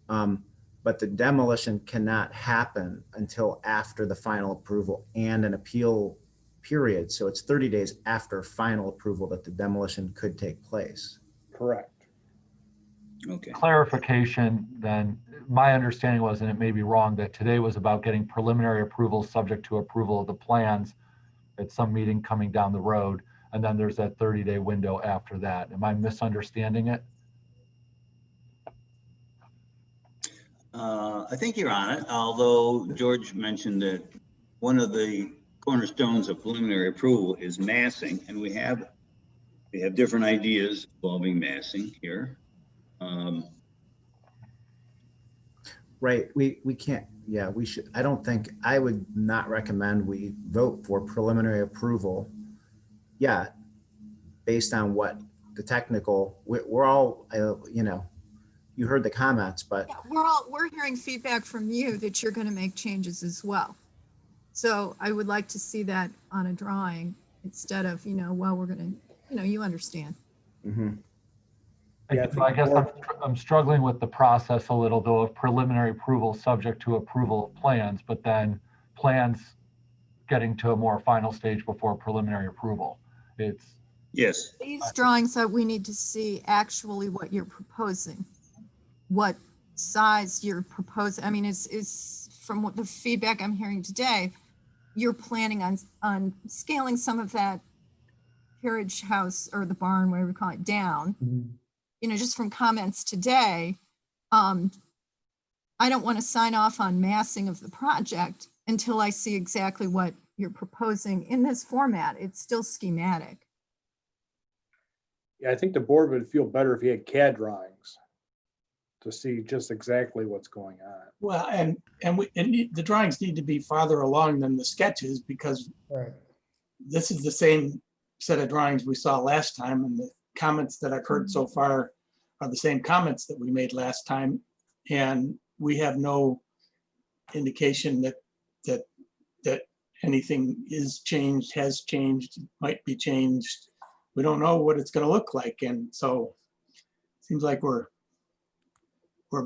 but the demolition cannot happen until after the final approval and an appeal period. So it's 30 days after final approval that the demolition could take place. Correct. Okay. Clarification, then, my understanding was, and it may be wrong, that today was about getting preliminary approval subject to approval of the plans at some meeting coming down the road, and then there's that 30-day window after that. Am I misunderstanding it? I think you're on it, although George mentioned that one of the cornerstones of preliminary approval is massing, and we have different ideas involving massing here. Right, we can't, yeah, we should, I would not recommend we vote for preliminary approval yet, based on what the technical, we're all, you know, you heard the comments, but Yeah, we're hearing feedback from you that you're going to make changes as well. So I would like to see that on a drawing instead of, you know, well, we're going to, you know, you understand. mhm. Yeah, I guess I'm struggling with the process a little though of preliminary approval subject to approval of plans, but then plans getting to a more final stage before preliminary approval. It's, Yes, These drawings that we need to see actually what you're proposing, what size you're proposing. I mean, is from what the feedback I'm hearing today, you're planning on scaling some of that carriage house or the barn, whatever you call it, down. You know, just from comments today, I don't want to sign off on massing of the project until I see exactly what you're proposing in this format. It's still schematic. Yeah, I think the board would feel better if you had CAD drawings to see just exactly what's going on. Well, and the drawings need to be farther along than the sketches because Right. this is the same set of drawings we saw last time, and the comments that I've heard so far are the same comments that we made last time. And we have no indication that anything is changed, has changed, might be changed. We don't know what it's going to look like. And so it seems like we're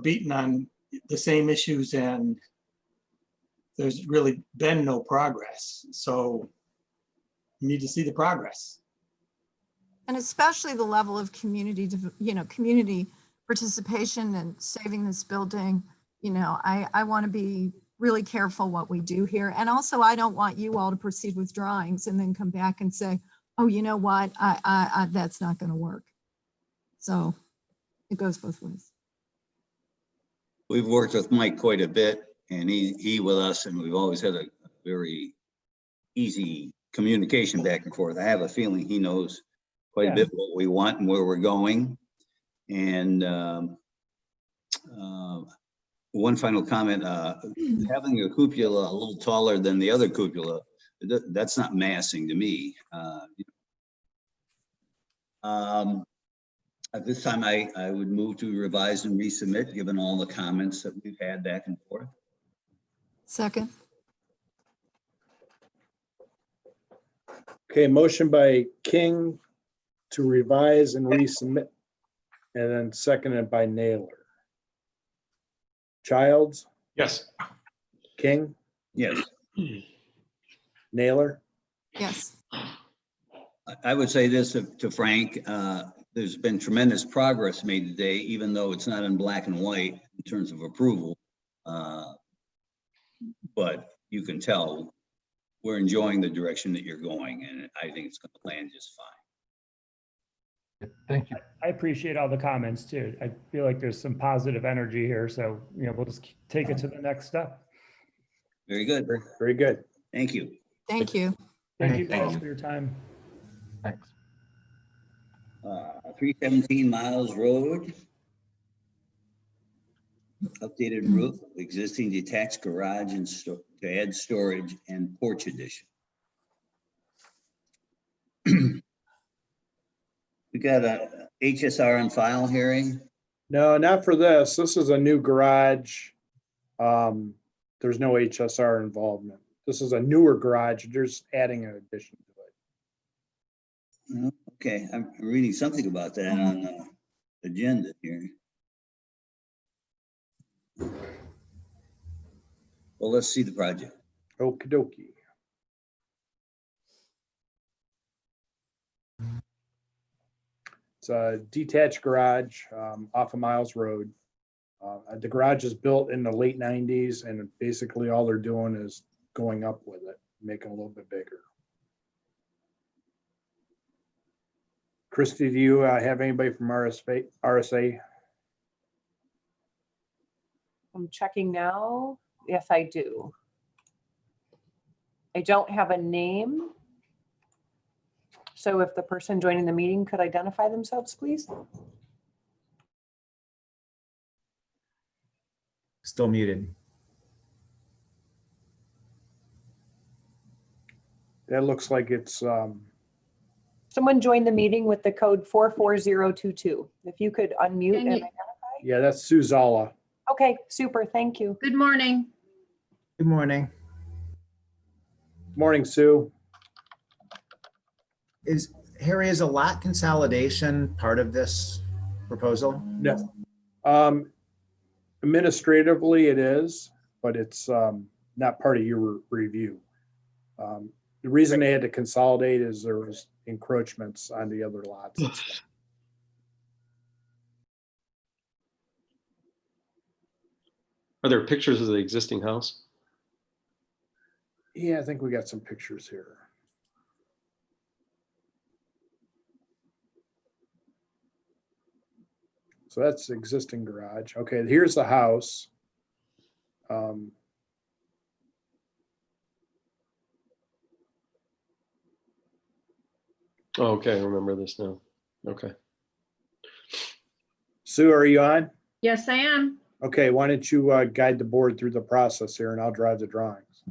beating on the same issues and there's really been no progress. So we need to see the progress. And especially the level of community, community participation and saving this building. You know, I want to be really careful what we do here. And also, I don't want you all to proceed with drawings and then come back and say, oh, you know what, I that's not going to work. So it goes both ways. we've worked with Mike quite a bit and he with us, and we've always had a very easy communication back and forth. I have a feeling he knows quite a bit what we want and where we're going. And one final comment, having a cupola a little taller than the other cupola, that's not massing to me. At this time, I would move to revise and resubmit, given all the comments that we've had back and forth. Second. Okay, motion by King to revise and resubmit, and then seconded by Naylor. Childs, Yes. King, Yes, Naylor. Yes. I would say this to Frank, there's been tremendous progress made today, even though it's not in black and white in terms of approval. But you can tell we're enjoying the direction that you're going, and I think it's going to land just fine. Thank you. I appreciate all the comments too. I feel like there's some positive energy here, so, we'll just take it to the next step. Very good. Very good. Thank you. Thank you. Thank you guys for your time. Thanks. 317 Miles Road. Updated roof, existing detached garage and to add storage and porch addition. We got a HSR on file hearing. No, not for this. This is a new garage. There's no HSR involvement. This is a newer garage. They're just adding an addition to it. Okay, I'm reading something about that on the agenda here. Well, let's see the project. Okie dokie. It's a detached garage off of Miles Road. The garage is built in the late 90s, and basically all they're doing is going up with it, making it a little bit bigger. Christy, do you have anybody from RSA? I'm checking now. Yes, I do. I don't have a name. So if the person joining the meeting could identify themselves, please. Still muted. That looks like it's, Someone joined the meeting with the code 44022. If you could unmute and identify. yeah, that's Suzala. Okay, super, thank you. Good morning. Good morning. Morning, Sue. Harry, is a lot consolidation part of this proposal? No. Administratively, it is, but it's not part of your review. The reason they had to consolidate is there was encroachments on the other lots. and stuff. Are there pictures of the existing house? Yeah, I think we got some pictures here. So that's the existing garage. Okay, here's the house. Oh, okay, I remember this now. Okay. Sue, are you on? Yes, I am. Okay, why don't you guide the board through the process here and I'll drive the drawings.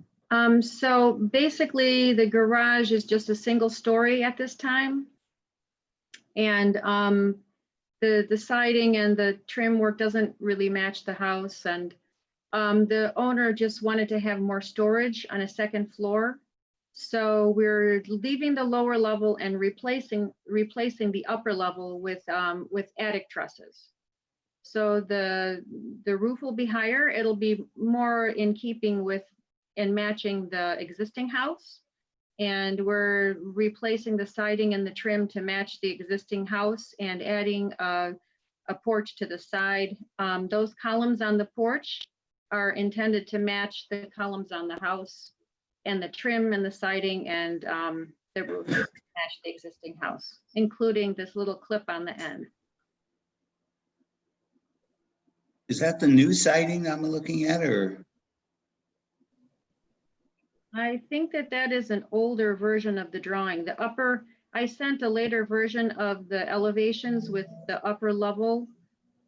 So basically the garage is just a single story at this time. And the siding and the trim work doesn't really match the house. And the owner just wanted to have more storage on a second floor. So we're leaving the lower level and replacing the upper level with attic trusses. So the roof will be higher. It'll be more in keeping with and matching the existing house. And we're replacing the siding and the trim to match the existing house and adding a porch to the side. Those columns on the porch are intended to match the columns on the house, and the trim and the siding and the roof match the existing house, including this little clip on the end. Is that the new siding I'm looking at, or? I think that is an older version of the drawing. The upper, I sent a later version of the elevations with the upper level.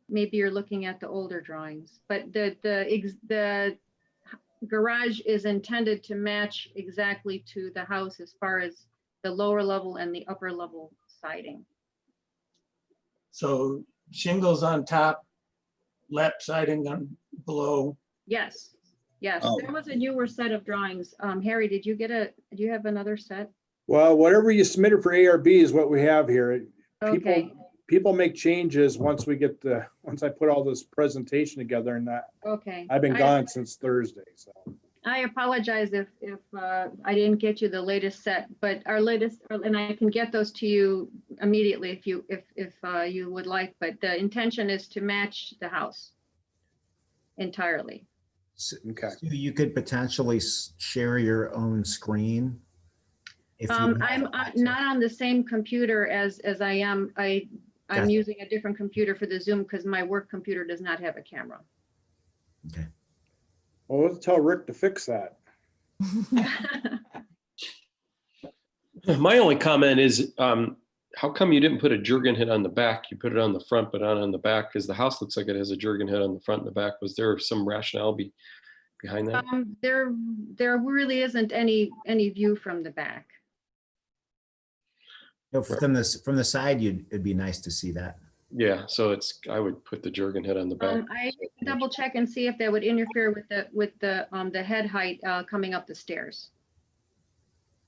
Maybe you're looking at the older drawings, but the garage is intended to match exactly to the house as far as the lower level and the upper level siding. So shingles on top, lap siding on below. Yes, yes, Oh. there was a newer set of drawings. Harry, do you have another set? Well, whatever you submitted for ARB is what we have here. Okay, People make changes once I put all this presentation together, and okay. I've been gone since Thursday, so. I apologize if I didn't get you the latest set, but our latest, and I can get those to you immediately if you would like, but the intention is to match the house entirely. Okay. So you could potentially share your own screen. If you I'm have access. not on the same computer as I am. I'm Gotcha. using a different computer for the Zoom because my work computer does not have a camera. Okay. Well, let's tell Rick to fix that. My only comment is, how come you didn't put a Jurgen head on the back? You put it on the front, but not on the back, because the house looks like it has a Jurgen head on the front and the back. Was there some rationale behind that? There really isn't any view from the back. No, from the side, it'd be nice to see that. Yeah, so I would put the Jurgen head on the back. I can double check and see if that would interfere with the head height coming up the stairs.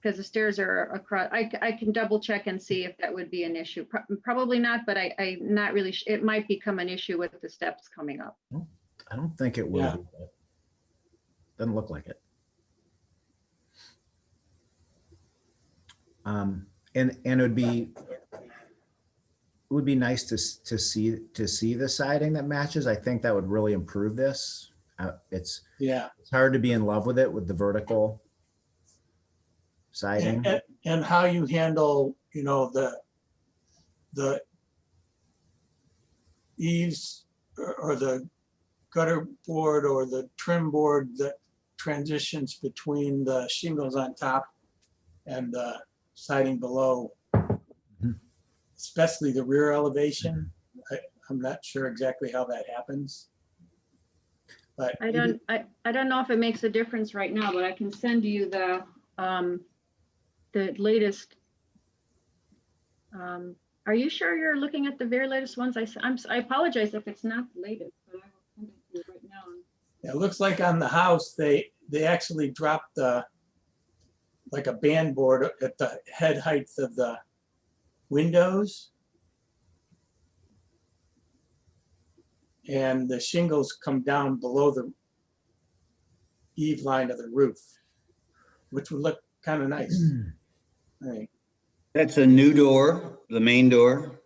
Because the stairs are across, I can double check and see if that would be an issue. Probably not, but I'm not really, it might become an issue with the steps coming up. I don't think it will. Yeah. Be, but doesn't look like it. And it would be nice to see the siding that matches. I think that would really improve this. It's hard to be in love with it with the vertical siding. And how you handle, the eaves or the gutter board or the trim board that transitions between the shingles on top and the siding below, especially the rear elevation. I'm not sure exactly how that happens. But I don't know if it makes a difference right now, but I can send you the latest. Are you sure you're looking at the very latest ones? I apologize if it's not the latest, but I will send it to you right now. it looks like on the house, they actually dropped like a band board at the head height of the windows. and the shingles come down below the eave line of the roof, which would look kind of nice. Right. That's a new door, the main door.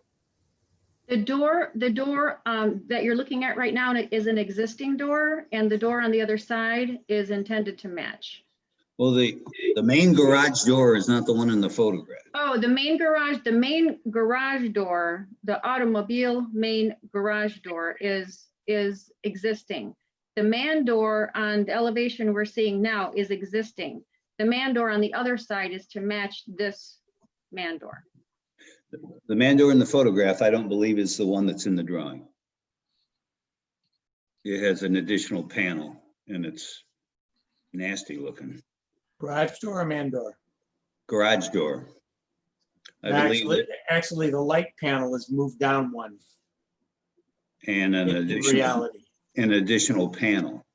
The door that you're looking at right now is an existing door, and the door on the other side is intended to match. Well, the main garage door is not the one in the photograph. Oh, the main garage door, the automobile main garage door is existing. The man door on the elevation we're seeing now is existing. The man door on the other side is to match this man door. The man door in the photograph, I don't believe is the one that's in the drawing. It has an additional panel and it's nasty looking. Garage door or man door? Garage door. I believe Actually, the light panel is moved down one. And an In additional, reality. an additional panel.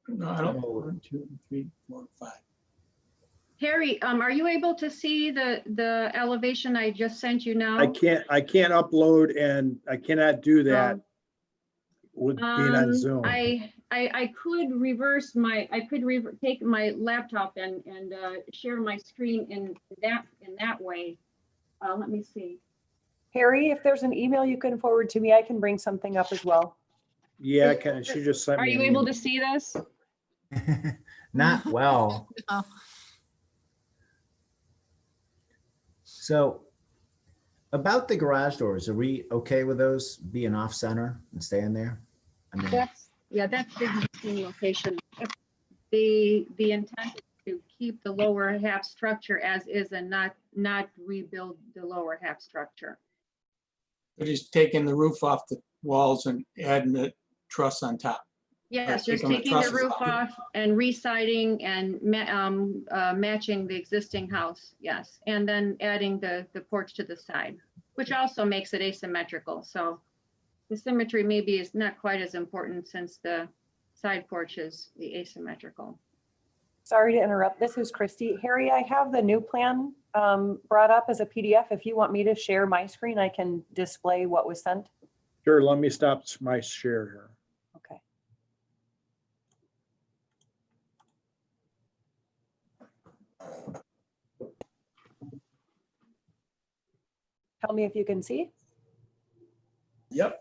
No, I don't. 1, 2, 3, 4, 5. Harry, are you able to see the elevation I just sent you now? I can't upload and I cannot do that with being on Zoom. I could reverse take my laptop and share my screen in that way. Let me see. Harry, if there's an email you can forward to me, I can bring something up as well. Yeah, she just sent me. Are you able to see this? Not well. No. So about the garage doors, are we okay with those being off center and staying there? I mean, That's the existing location. The intent is to keep the lower half structure as is and not rebuild the lower half structure. But he's taking the roof off the walls and adding the truss on top. Yes, Or just taking the taking the trusses roof off. off and re-siding and matching the existing house, yes. And then adding the porch to the side, which also makes it asymmetrical. So the symmetry maybe is not quite as important since the side porch is the asymmetrical. Sorry to interrupt. This is Christy. Harry, I have the new plan brought up as a PDF. If you want me to share my screen, I can display what was sent. Sure, let me stop my share here. Okay. Tell me if you can see. Yep.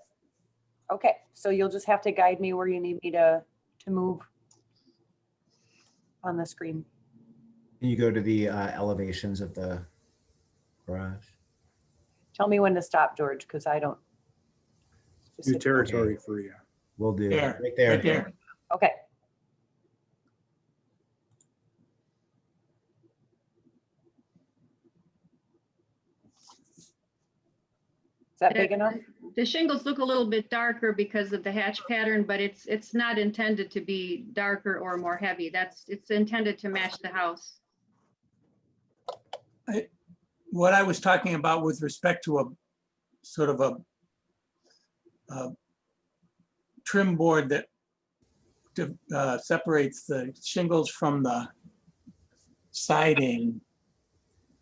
Okay, so you'll just have to guide me where you need me to move on the screen. can you go to the elevations of the garage? Tell me when to stop, George, because I don't. New territory for you. Will do. There, Right there. right there. Okay. Is that big enough? The shingles look a little bit darker because of the hatch pattern, but it's not intended to be darker or more heavy. It's intended to match the house. What I was talking about with respect to a sort of a trim board that separates the shingles from the siding.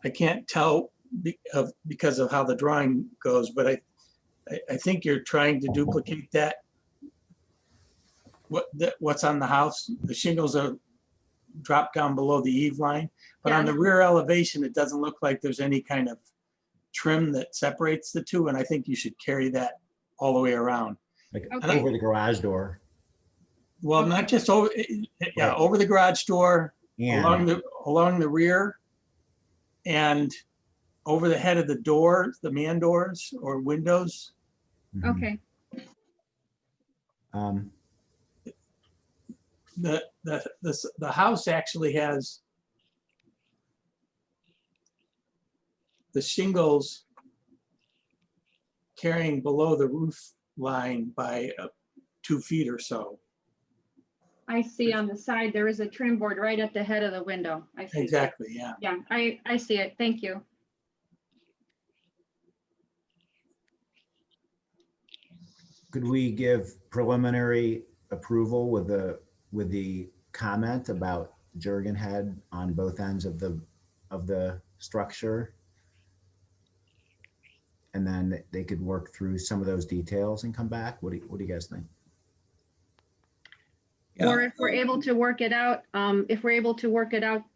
I can't tell because of how the drawing goes, but I think you're trying to duplicate that. What's on the house, the shingles are dropped down below the eave line, but on the rear elevation, it doesn't look like there's any kind of trim that separates the two, and I think you should carry that all the way around. Like Okay. over the garage door. Well, not just over, yeah, over the garage door, And along the rear, and over the head of the door, the man doors or windows. mhm. Okay. The house actually has the shingles carrying below the roof line by 2 feet or so. I see on the side, there is a trim board right at the head of the window. I see. Exactly, yeah. Yeah, I see it. Thank you. Could we give preliminary approval with the comment about Jurgen head on both ends of the structure? and then they could work through some of those details and come back. What do you guys think? Or Yeah. if we're able to work it out,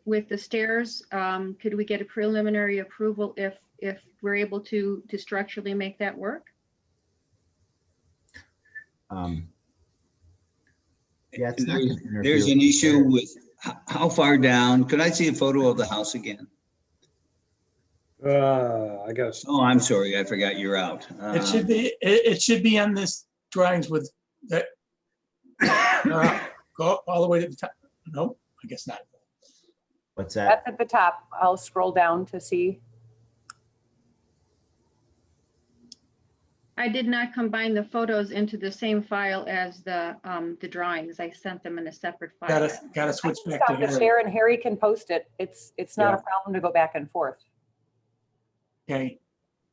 with the stairs, could we get a preliminary approval if we're able to structurally make that work? Yeah, it's not gonna interfere There's with an the issue stairs. with how far down. Could I see a photo of the house again? I guess. Oh, I'm sorry. I forgot you're out. It should be, it should be on this drawings with that. Go all the way to the top. Nope, I guess not. What's that? That's at the top. I'll scroll down to see. I did not combine the photos into the same file as the drawings. I sent them in a separate file. Gotta I switch can back to stop the Harry. share and Harry can post it. It's not Yeah. a problem to go back and forth. Okay,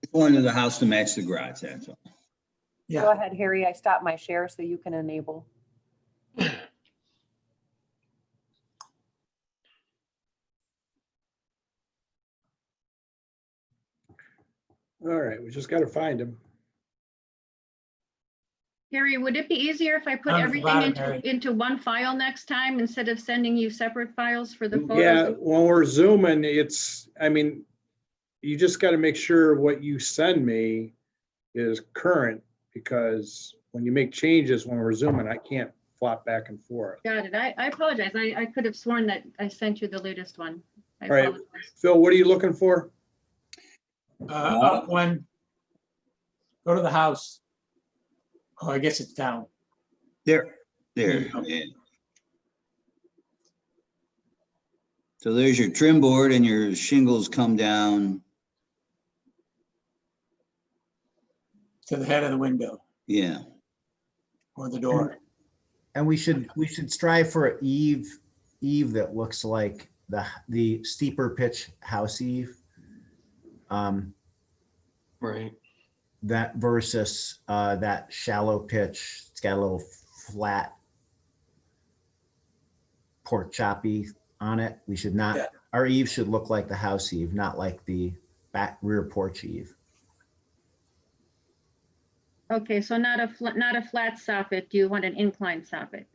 Just wanted the house to match the garage, that's all. Go yeah, ahead, Harry. I stopped my share so you can enable. All right, we just got to find him. Harry, would it be easier if I put On the everything bottom, Harry. into one file next time instead of sending you separate files for the Yeah, photos? when we're zooming, I mean, you just got to make sure what you send me is current, because when you make changes, when we're zooming, I can't flop back and forth. Got it. I apologize. I could have sworn that I sent you the latest one. I All right, apologize. Phil, what are you looking for? up one. Go to the house. Oh, I guess it's down. There. you go. Yeah. So there's your trim board and your shingles come down. To the head of the window Yeah. or the door. And we should strive for an eave that looks like the steeper pitch house eave. Right. That versus that shallow pitch. It's got a little flat pork choppy on it. We should not, Yeah. our eave should look like the house eave, not like the back rear porch eave. Okay, so not a flat soffit. Do you want an inclined soffit?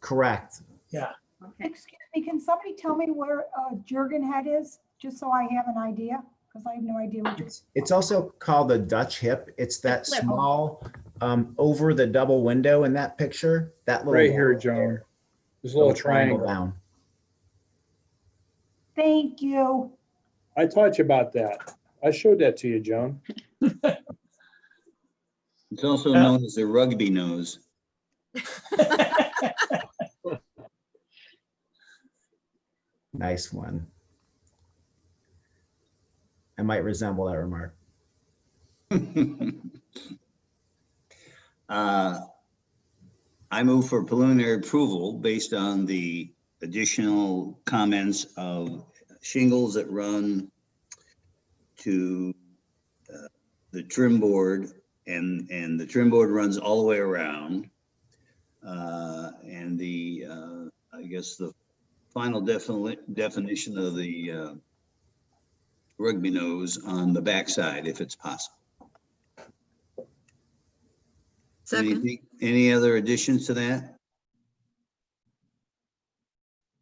Correct. Yeah, Okay. Excuse me, can somebody tell me where Jurgen Head is, just so I have an idea? Because I have no idea what you're. It's also called the Dutch hip. It's that Flip. small, over the double window in that picture, that little. Right here, Joan. There's a little triangle. Down. Thank you. I taught you about that. I showed that to you, Joan. It's also known as a rugby nose. Nice one. I might resemble that remark. I move for preliminary approval based on the additional comments of shingles that run to the trim board, and the trim board runs all the way around. And the, I guess the final definition of the rugby nose on the backside, if it's possible. Second. Any other additions to that?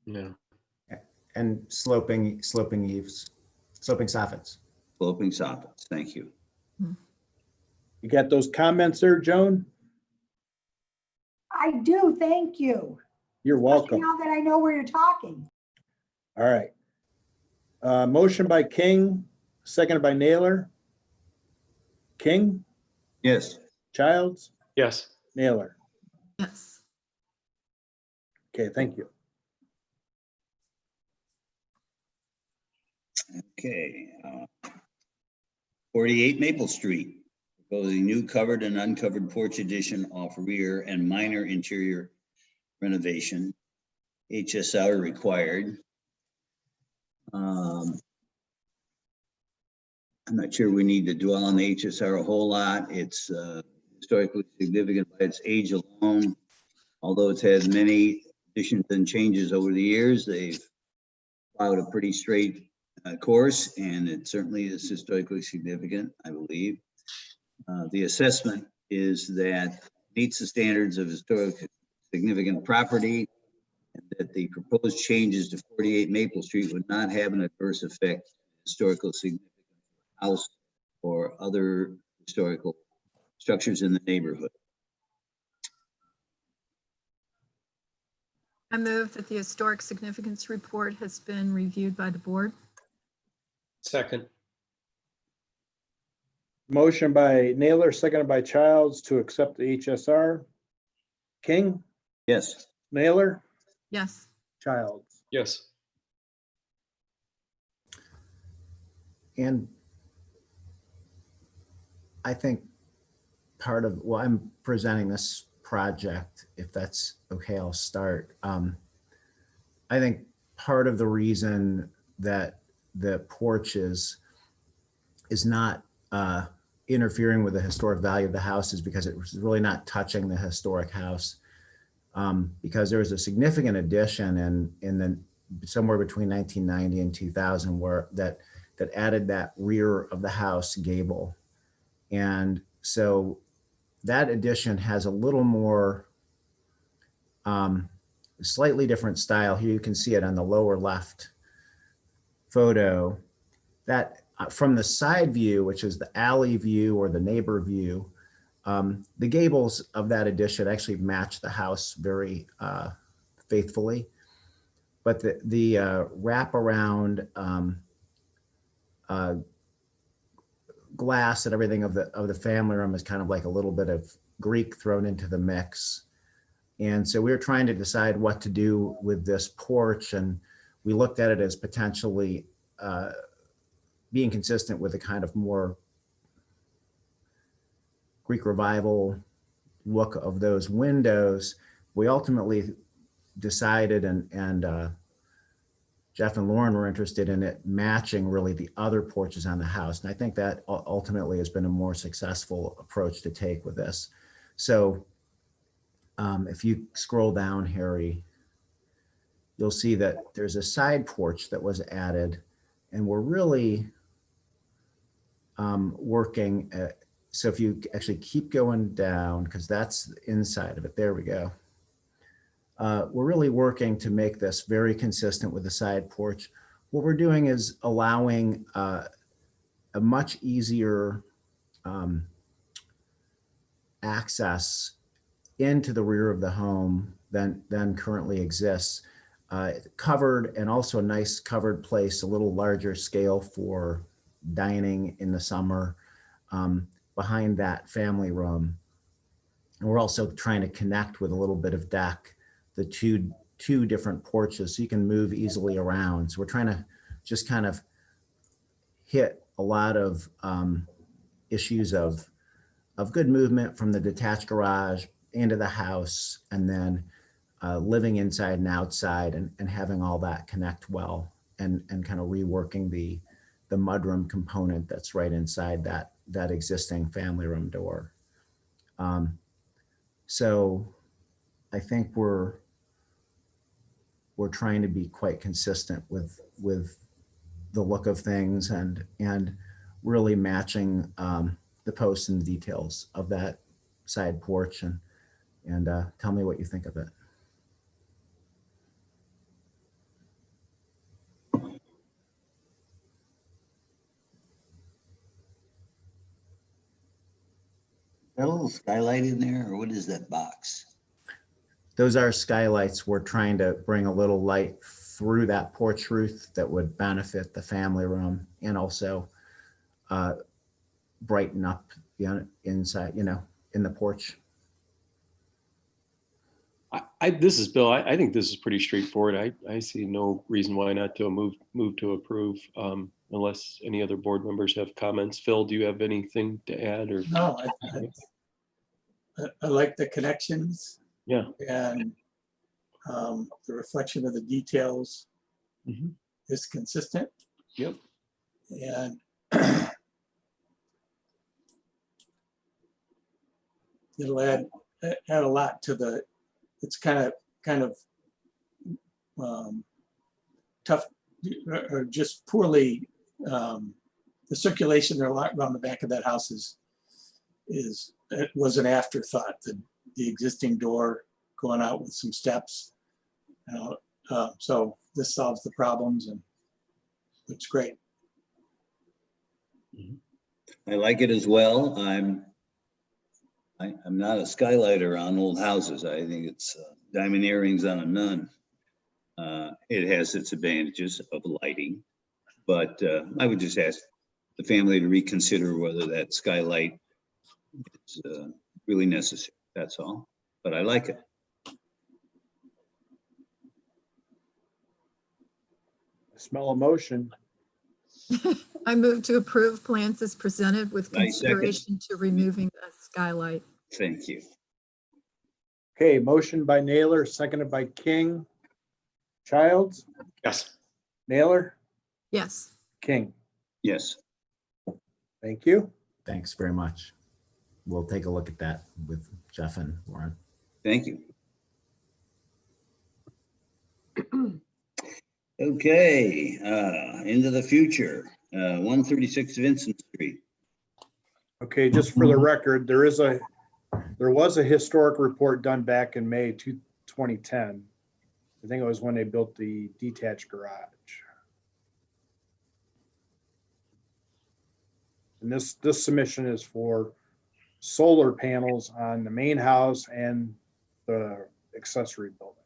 No. And sloping eaves, sloping soffits. Sloping soffits, thank you. You got those comments there, Joan? I do, thank you. You're welcome. Now that I know where you're talking. All right. Motion by King, seconded by Naylor. King, Yes. Childs, Yes. Naylor. Yes. Okay, thank you. Okay. 48 Maple Street, proposing new covered and uncovered porch addition off rear and minor interior renovation. HSR required. I'm not sure we need to dwell on the HSR a whole lot. It's historically significant by its age alone. Although it's had many additions and changes over the years, they've followed a pretty straight course, and it certainly is historically significant, I believe. The assessment is that meets the standards of historic significant property, and that the proposed changes to 48 Maple Street would not have an adverse effect on historical significant house or other historical structures in the neighborhood. I move that the historic significance report has been reviewed by the board. Second. Motion by Naylor, seconded by Childs to accept the HSR. King, Yes. Naylor, Yes. Childs. Yes. And I think part of, well, I'm presenting this project, if that's okay, I'll start. I think part of the reason that the porch is not interfering with the historic value of the house is because it was really not touching the historic house. Because there was a significant addition in the somewhere between 1990 and 2000 where that added that rear of the house gable. And so that addition has a little more slightly different style. Here you can see it on the lower left photo. That from the side view, which is the alley view or the neighbor view, the gables of that addition actually match the house very faithfully. But the wraparound glass and everything of the family room is kind of like a little bit of Greek thrown into the mix. And so we were trying to decide what to do with this porch, and we looked at it as potentially being consistent with a kind of more Greek Revival look of those windows. We ultimately decided, and Jeff and Lauren were interested in it matching really the other porches on the house. And I think that ultimately has been a more successful approach to take with this. So if you scroll down, Harry, you'll see that there's a side porch that was added, and we're really working at, so if you actually keep going down, because that's the inside of it, there we go. We're really working to make this very consistent with the side porch. What we're doing is allowing a much easier access into the rear of the home than currently exists. Covered, and also a nice covered place, a little larger scale for dining in the summer behind that family room. And we're also trying to connect with a little bit of deck, the two different porches, so you can move easily around. So we're trying to just kind of hit a lot of issues of good movement from the detached garage into the house, and then living inside and outside, and having all that connect well, and kind of reworking the mudroom component that's right inside that existing family room door. So I think we're trying to be quite consistent with the look of things, and really matching the posts and the details of that side porch, and tell me what you think of it. That little skylight in there, or what is that box? Those are skylights. We're trying to bring a little light through that porch roof that would benefit the family room, and also brighten up the inside, in the porch. This is Bill. I think this is pretty straightforward. I see no reason why not to move to approve, unless any other board members have comments. Phil, do you have anything to add? Or No, I like the connections. Yeah. And the reflection of the details is consistent. Yep. And it'll add a lot to it's kind of tough are just poorly, the circulation around the back of that house was an afterthought. The existing door going out with some steps. So this solves the problems and looks great. I like it as well. I'm not a skylighter on old houses. I think it's diamond earrings on a nun. It has its advantages of lighting, but I would just ask the family to reconsider whether that skylight is really necessary. That's all. But I like it. I smell a motion. I move to approve plans as presented with I second. consideration to removing the skylight. Thank you. Okay, motion by Naylor, seconded by King. Childs, Yes. Naylor, Yes. King. Yes. Thank you. Thanks very much. We'll take a look at that with Jeff and Warren. Thank you. Okay, into the future, 136 Vincent Street. Okay, just for the record, there was a historic report done back in May 2010. I think it was when they built the detached garage. And this submission is for solar panels on the main house and the accessory building.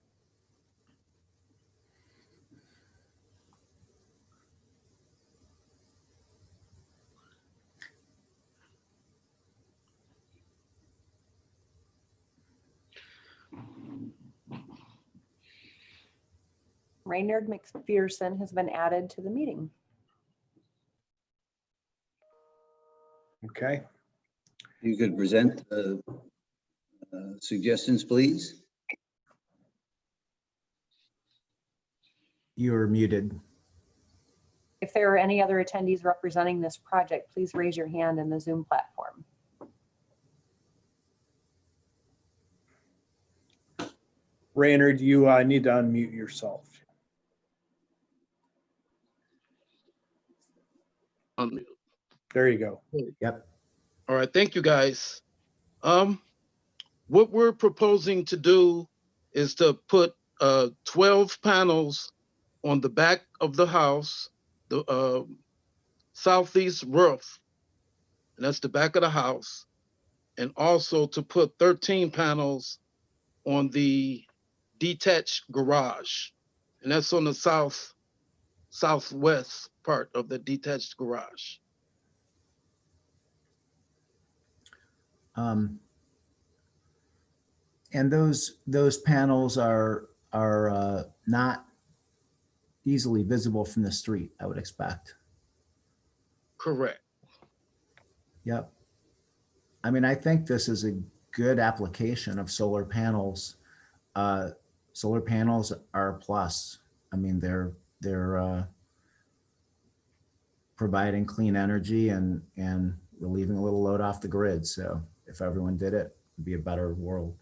Raynard McPherson has been added to the meeting. Okay. You could present suggestions, please. You're muted. If there are any other attendees representing this project, please raise your hand in the Zoom platform. Raynard, you need to unmute yourself. Unmute. There you go. Yep. All right, thank you, guys. What we're proposing to do is to put 12 panels on the back of the house, the southeast roof, and that's the back of the house, and also to put 13 panels on the detached garage, and that's on the southwest part of the detached garage. And those panels are not easily visible from the street, I would expect. Correct. Yep. I mean, I think this is a good application of solar panels. Solar panels are a plus. I mean, they're providing clean energy and relieving a little load off the grid. So if everyone did it, it'd be a better world.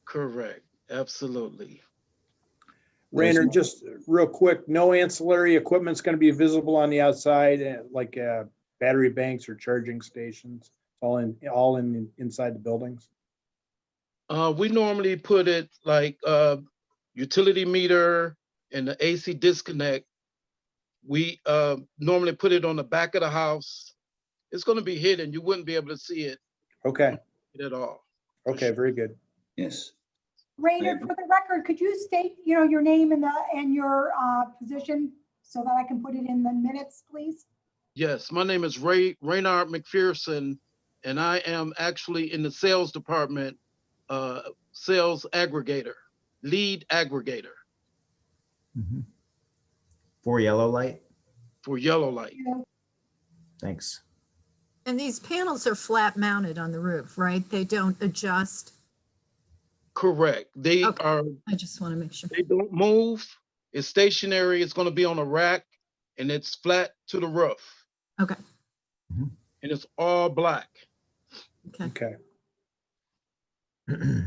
Correct. Absolutely. Raynard, just real quick, no ancillary equipment's going to be visible on the outside, like battery banks or charging stations, all inside the buildings? We normally put it like utility meter and the AC disconnect. We normally put it on the back of the house. It's going to be hidden. You wouldn't be able to see it. Okay. At all. Okay, very good. Yes. Raynard, for the record, could you state, your name and your position so that I can put it in the minutes, please? Yes, my name is Raynard McPherson, and I am actually in the sales department, sales aggregator, lead aggregator. Mm-hmm. For yellow light? For yellow light. Thanks. And these panels are flat mounted on the roof, right? They don't adjust. Correct. They are. I just want to make sure. They don't move. It's stationary. It's going to be on a rack, and it's flat to the roof. Okay. Mm-hmm. And it's all black. Okay. Okay.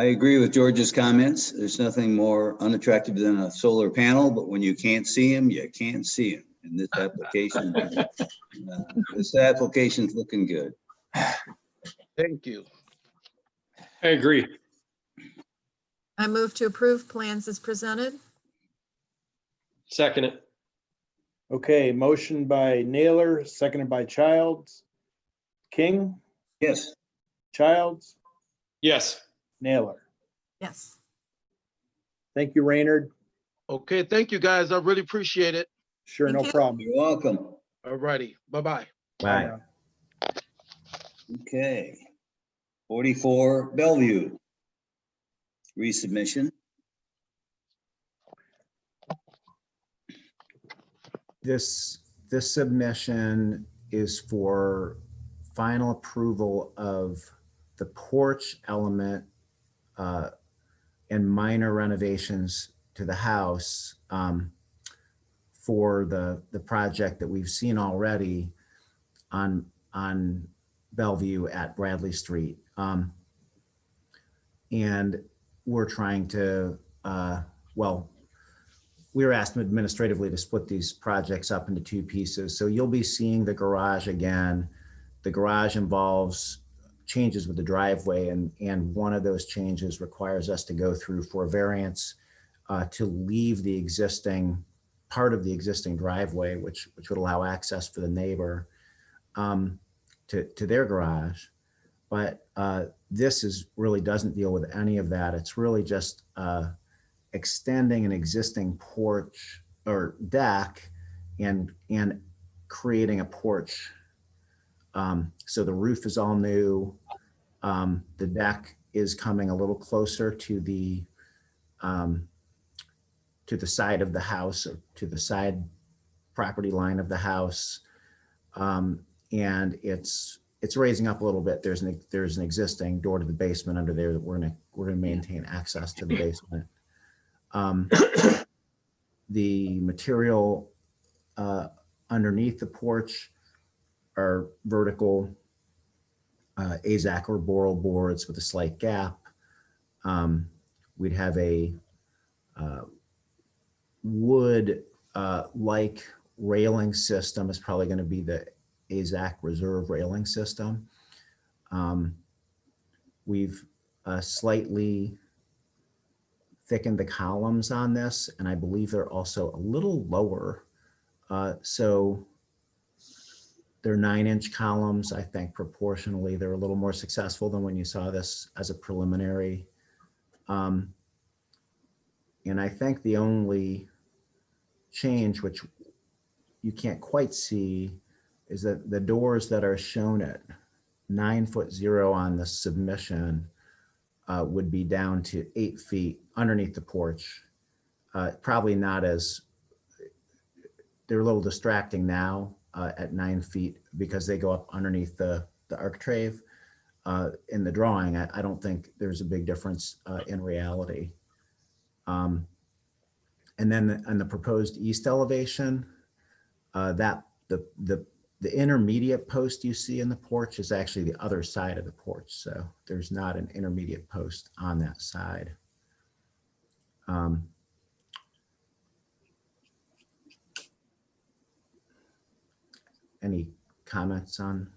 I agree with George's comments. There's nothing more unattractive than a solar panel, but when you can't see them, you can't see them. In this application's looking good. Thank you. I agree. I move to approve plans as presented. Second it. Okay, motion by Naylor, seconded by Childs. King, Yes. Childs, Yes. Naylor. Yes. Thank you, Raynard. Okay, thank you, guys. I really appreciate it. Sure, no Thank you. problem. You're welcome. All righty, bye-bye. Bye. Okay. 44 Bellevue. Resubmission. This submission is for final approval of the porch element and minor renovations to the house for the project that we've seen already on Bellevue at Bradley Street. And we're trying to, we were asked administratively to split these projects up into two pieces. So you'll be seeing the garage again. The garage involves changes with the driveway, and one of those changes requires us to go through for a variance to leave the existing part of the existing driveway, which would allow access for the neighbor to their garage. But this really doesn't deal with any of that. It's really just extending an existing porch or deck and creating a porch. So the roof is all new. The deck is coming a little closer to the side of the house, or to the side property line of the house. And it's raising up a little bit. There's an existing door to the basement under there that we're gonna maintain access to the basement. The material underneath the porch are vertical AZAC or Boral boards with a slight gap. We'd have a wood like railing system. Is probably going to be the AZAC reserve railing system. We've slightly thickened the columns on this, and I believe they're also a little lower. So they're 9-inch columns. I think proportionally they're a little more successful than when you saw this as a preliminary. And I think the only change, which you can't quite see, is that the doors that are shown at 9'0" on the submission would be down to 8 feet underneath the porch. Probably not as, they're a little distracting now at 9 feet because they go up underneath the architrave. In the drawing, I don't think there's a big difference in reality. And then on the proposed east elevation, that the intermediate post you see in the porch is actually the other side of the porch. So there's not an intermediate post on that side. Any comments on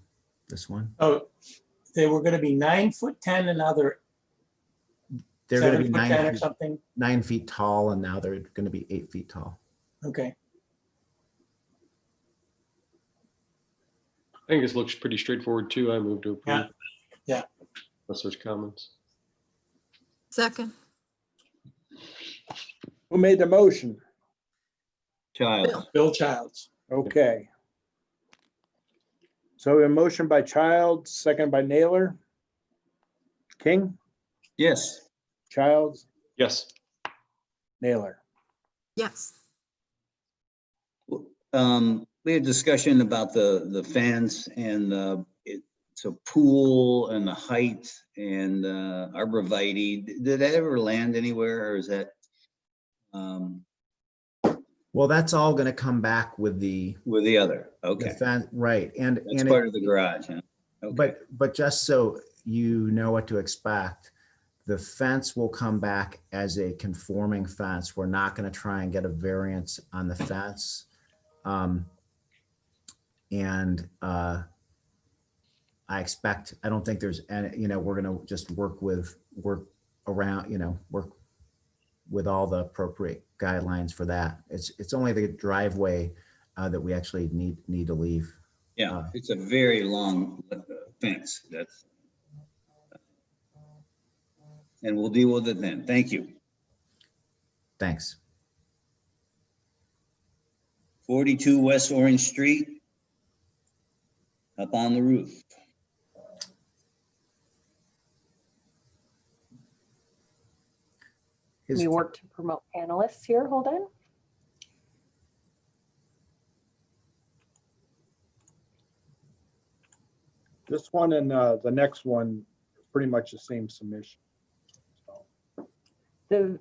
this one? Oh, they were gonna be 9'10" and now they're They're going to be 7'10" or something? 9 feet tall, and now they're going to be 8 feet tall. Okay. I think this looks pretty straightforward too. I move to approve. Yeah. Yeah. Unless there's comments. Second. Who made the motion? Childs. Bill Childs. Okay. So a motion by Childs, second by Naylor. King, Yes. Childs, Yes. Naylor. Yes. We had discussion about the fence and it's a pool and the height and arborvitae. Did that ever land anywhere, or is that? Well, that's all going to come back with the other. Okay. Right. And That's part of the garage, huh? Okay. But just so you know what to expect, The fence will come back as a conforming fence. We're not going to try and get a variance on the fence. And I don't think there's any, we're going to just work around, work with all the appropriate guidelines for that. It's only the driveway that we actually need to leave. Yeah, it's a very long fence. And we'll deal with it then. Thank you. Thanks. 42 West Orange Street, up on the roof. We work to promote panelists here. Hold on. This one and the next one, pretty much the same submission. The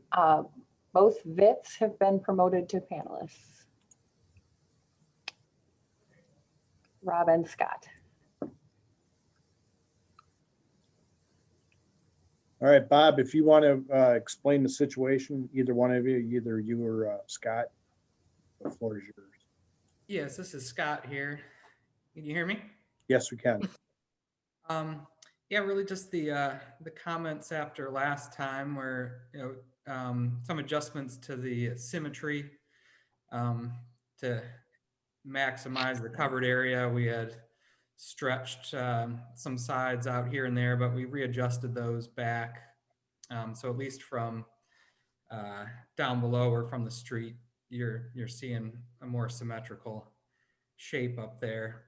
both VITs have been promoted to panelists. Rob and Scott. All right, Bob, if you want to explain the situation, either one of you, either you or Scott, the floor is yours. Yes, this is Scott here. Can you hear me? Yes, we can. Yeah, really just the comments after last time where, some adjustments to the symmetry to maximize the covered area. We had stretched some sides out here and there, but we readjusted those back. So at least from down below or from the street, you're seeing a more symmetrical shape up there.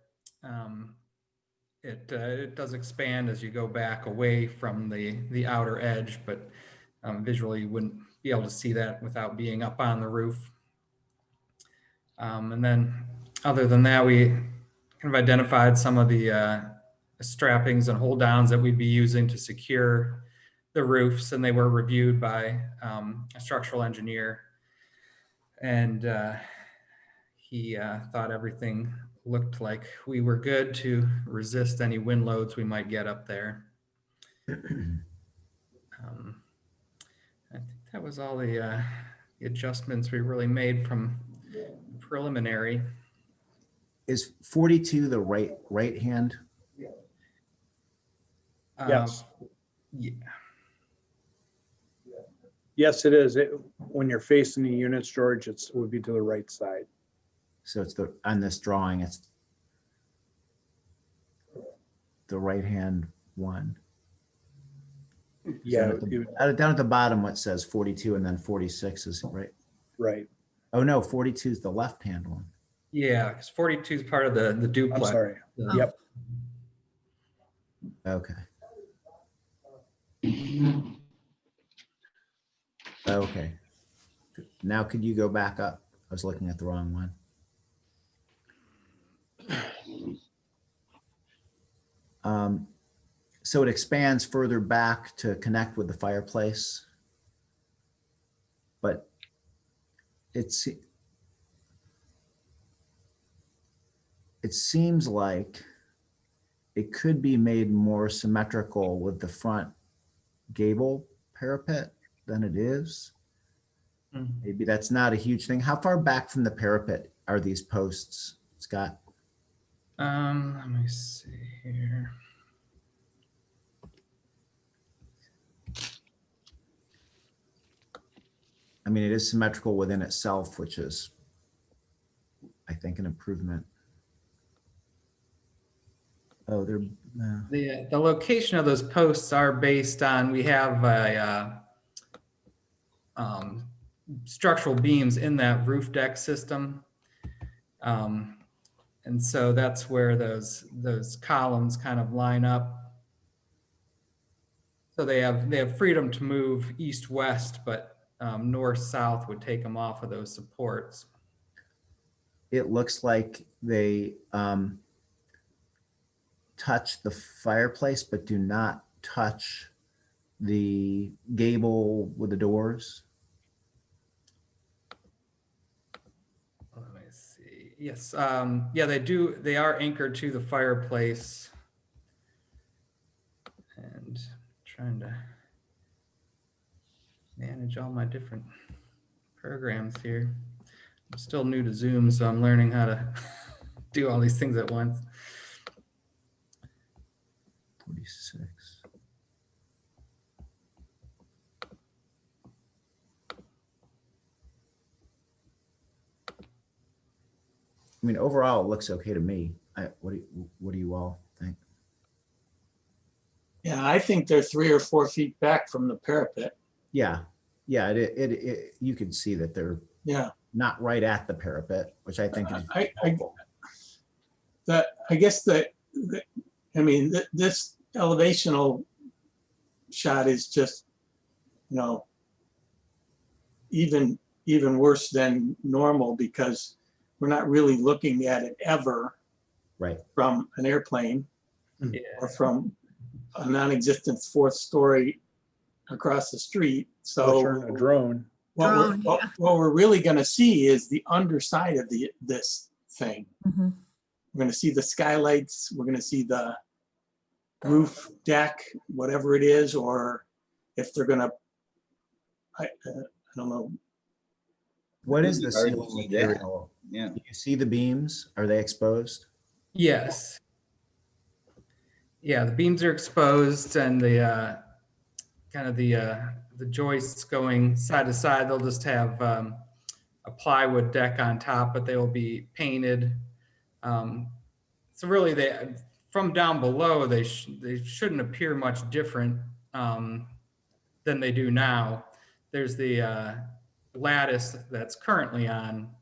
It does expand as you go back away from the outer edge, but visually you wouldn't be able to see that without being up on the roof. And then other than that, we kind of identified some of the strappings and hold downs that we'd be using to secure the roofs, and they were reviewed by a structural engineer. And he thought everything looked like we were good to resist any wind loads we might get up there. I think that was all the adjustments we really made from preliminary. Is 42 the right hand? Yes. Yeah. Yes, it is. When you're facing the units, George, it would be to the right side. So it's on this drawing, it's the right hand one. Yeah. Down at the bottom, what says 42 and then 46 is right. Right. Oh no, 42 is the left hand one. Yeah, because 42 is part of the duplex. I'm sorry. Yep. Okay. Okay. Now could you go back up? I was looking at the wrong one. So it expands further back to connect with the fireplace, but it seems like it could be made more symmetrical with the front gable parapet than it is. Maybe that's not a huge thing. How far back from the parapet are these posts, Scott? Let me see here. I mean, it is symmetrical within itself, which is, I think, an improvement. Oh, they're The location of those posts are based on, we have a structural beams in that roof deck system. And so that's where those columns kind of line up. So they have freedom to move east-west, but north-south would take them off of those supports. It looks like they touch the fireplace, but do not touch the gable with the doors. Let me see. Yes, yeah, they do. They are anchored to the fireplace. And trying to manage all my different programs here. I'm still new to Zoom, so I'm learning how to do all these things at once. 46. I mean, overall, it looks okay to me. What do you all think? Yeah, I think they're 3 or 4 feet back from the parapet. Yeah, you can see that they're Yeah. not right at the parapet, which I think is helpful. I guess this elevational shot is just, even worse than normal because we're not really looking at it ever right from an airplane Yeah. or from a non-existent 4th story across the street. Unless you're in a drone. What we're really going to see is the underside of this thing. Mhm. We're going to see the skylights. We're going to see the roof deck, whatever it is, or if they're going to, I don't know. What is the Hard to ceiling see that. material? Yeah. Do you see the beams? Are they exposed? Yes. Yeah, the beams are exposed and the kind of the joists going side to side. They'll just have a plywood deck on top, but they will be painted. So really, from down below, they shouldn't appear much different than they do now. There's the lattice that's currently on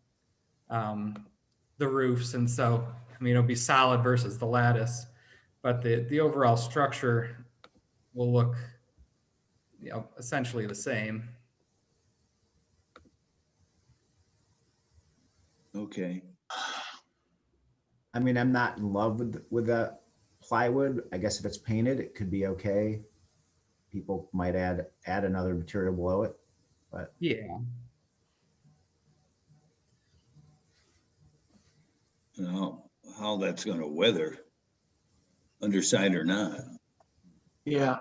the roofs, and so I mean it'll be solid versus the lattice, but the overall structure will look, essentially the same. Okay. I mean, I'm not in love with the plywood. I guess if it's painted, it could be okay. People might add another material below it, but Yeah. How that's going to weather, underside or not. Yeah.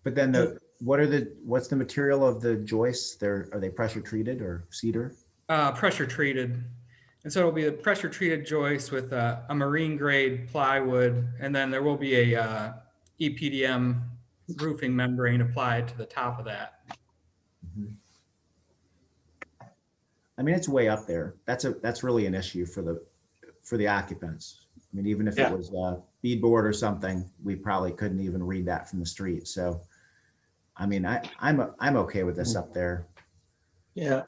But then what's the material of the joists? Are they pressure treated or cedar? Pressure treated. And so it'll be a pressure treated joist with a marine grade plywood, and then there will be a EPDM roofing membrane applied to the top of that. Mhm. I mean, it's way up there. That's really an issue for the occupants. I mean, even if it was beadboard or something, we probably couldn't even read that from the street. So, I mean, I'm okay with this up there. Yeah.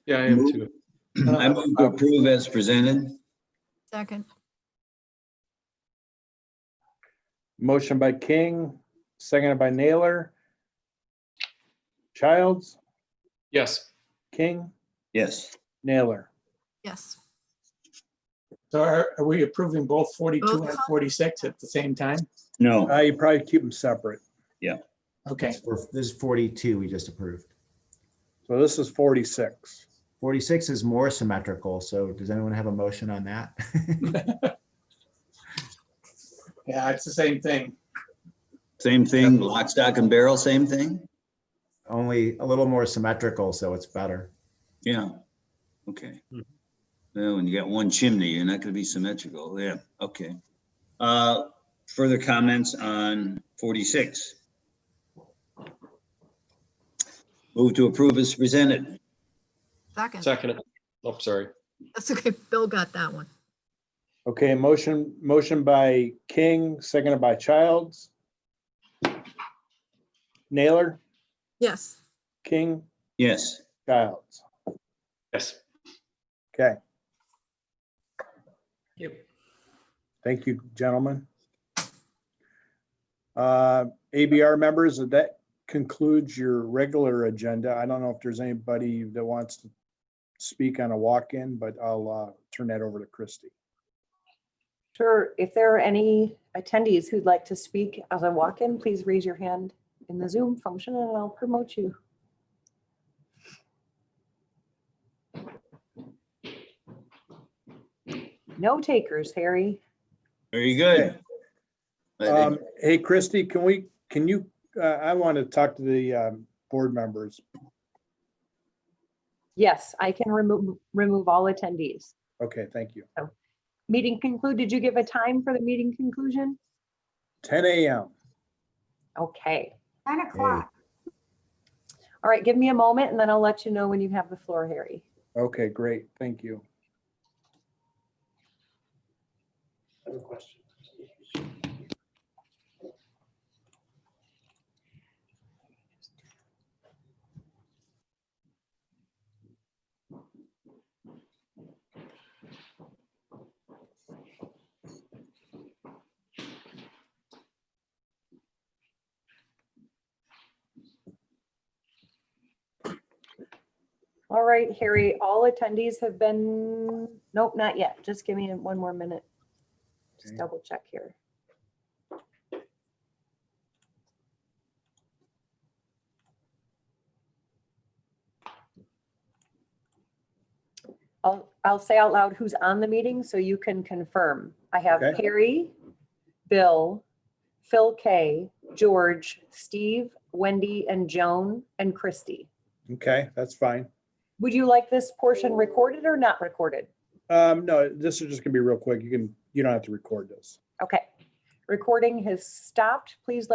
Yeah, I am too. I move to approve as presented. Second. Motion by King, seconded by Naylor. Childs, Yes. King, Yes. Naylor. Yes. So are we approving both 42 Both and of them? 46 at the same time? No. You probably keep them separate. Yeah. Okay. This is 42 we just approved. So this is 46. 46 is more symmetrical. So does anyone have a motion on that? Yeah, it's the same thing. Same thing, lock, stock, and barrel, same thing? Only a little more symmetrical, so it's better. Yeah. Okay. Well, when you got one chimney, you're not going to be symmetrical. Yeah. Okay. Further comments on 46? Move to approve as presented. Second. Second. Oh, sorry. That's okay. Bill got that one. Okay, motion by King, seconded by Childs. Naylor, Yes. King, Yes. Childs. Yes. Okay, Yep. thank you, gentlemen. ABR members, that concludes your regular agenda. I don't know if there's anybody that wants to speak on a walk-in, but I'll turn that over to Christy. Sure. If there are any attendees who'd like to speak as a walk-in, please raise your hand in the Zoom function and I'll promote you. No takers, Harry. Very good. Hey, Christy, can you, I want to talk to the board members. Yes, I can remove all attendees. Okay, thank you. Meeting concluded. Did you give a time for the meeting conclusion? 10 a.m. Okay. 10 o'clock. All right, give me a moment and then I'll let you know when you have the floor, Harry. Okay, great. Thank you. I have a question. All right, Harry, all attendees have been, nope, not yet. Just give me one more minute. Just Okay. double check here. I'll say out loud who's on the meeting so you can confirm. I have Okay. Harry, Bill, Phil K, George, Steve, Wendy, and Joan, and Christy. Okay, that's fine. Would you like this portion recorded or not recorded? No, this is just gonna be real quick. You don't have to record this. Okay. Recording has stopped. Please let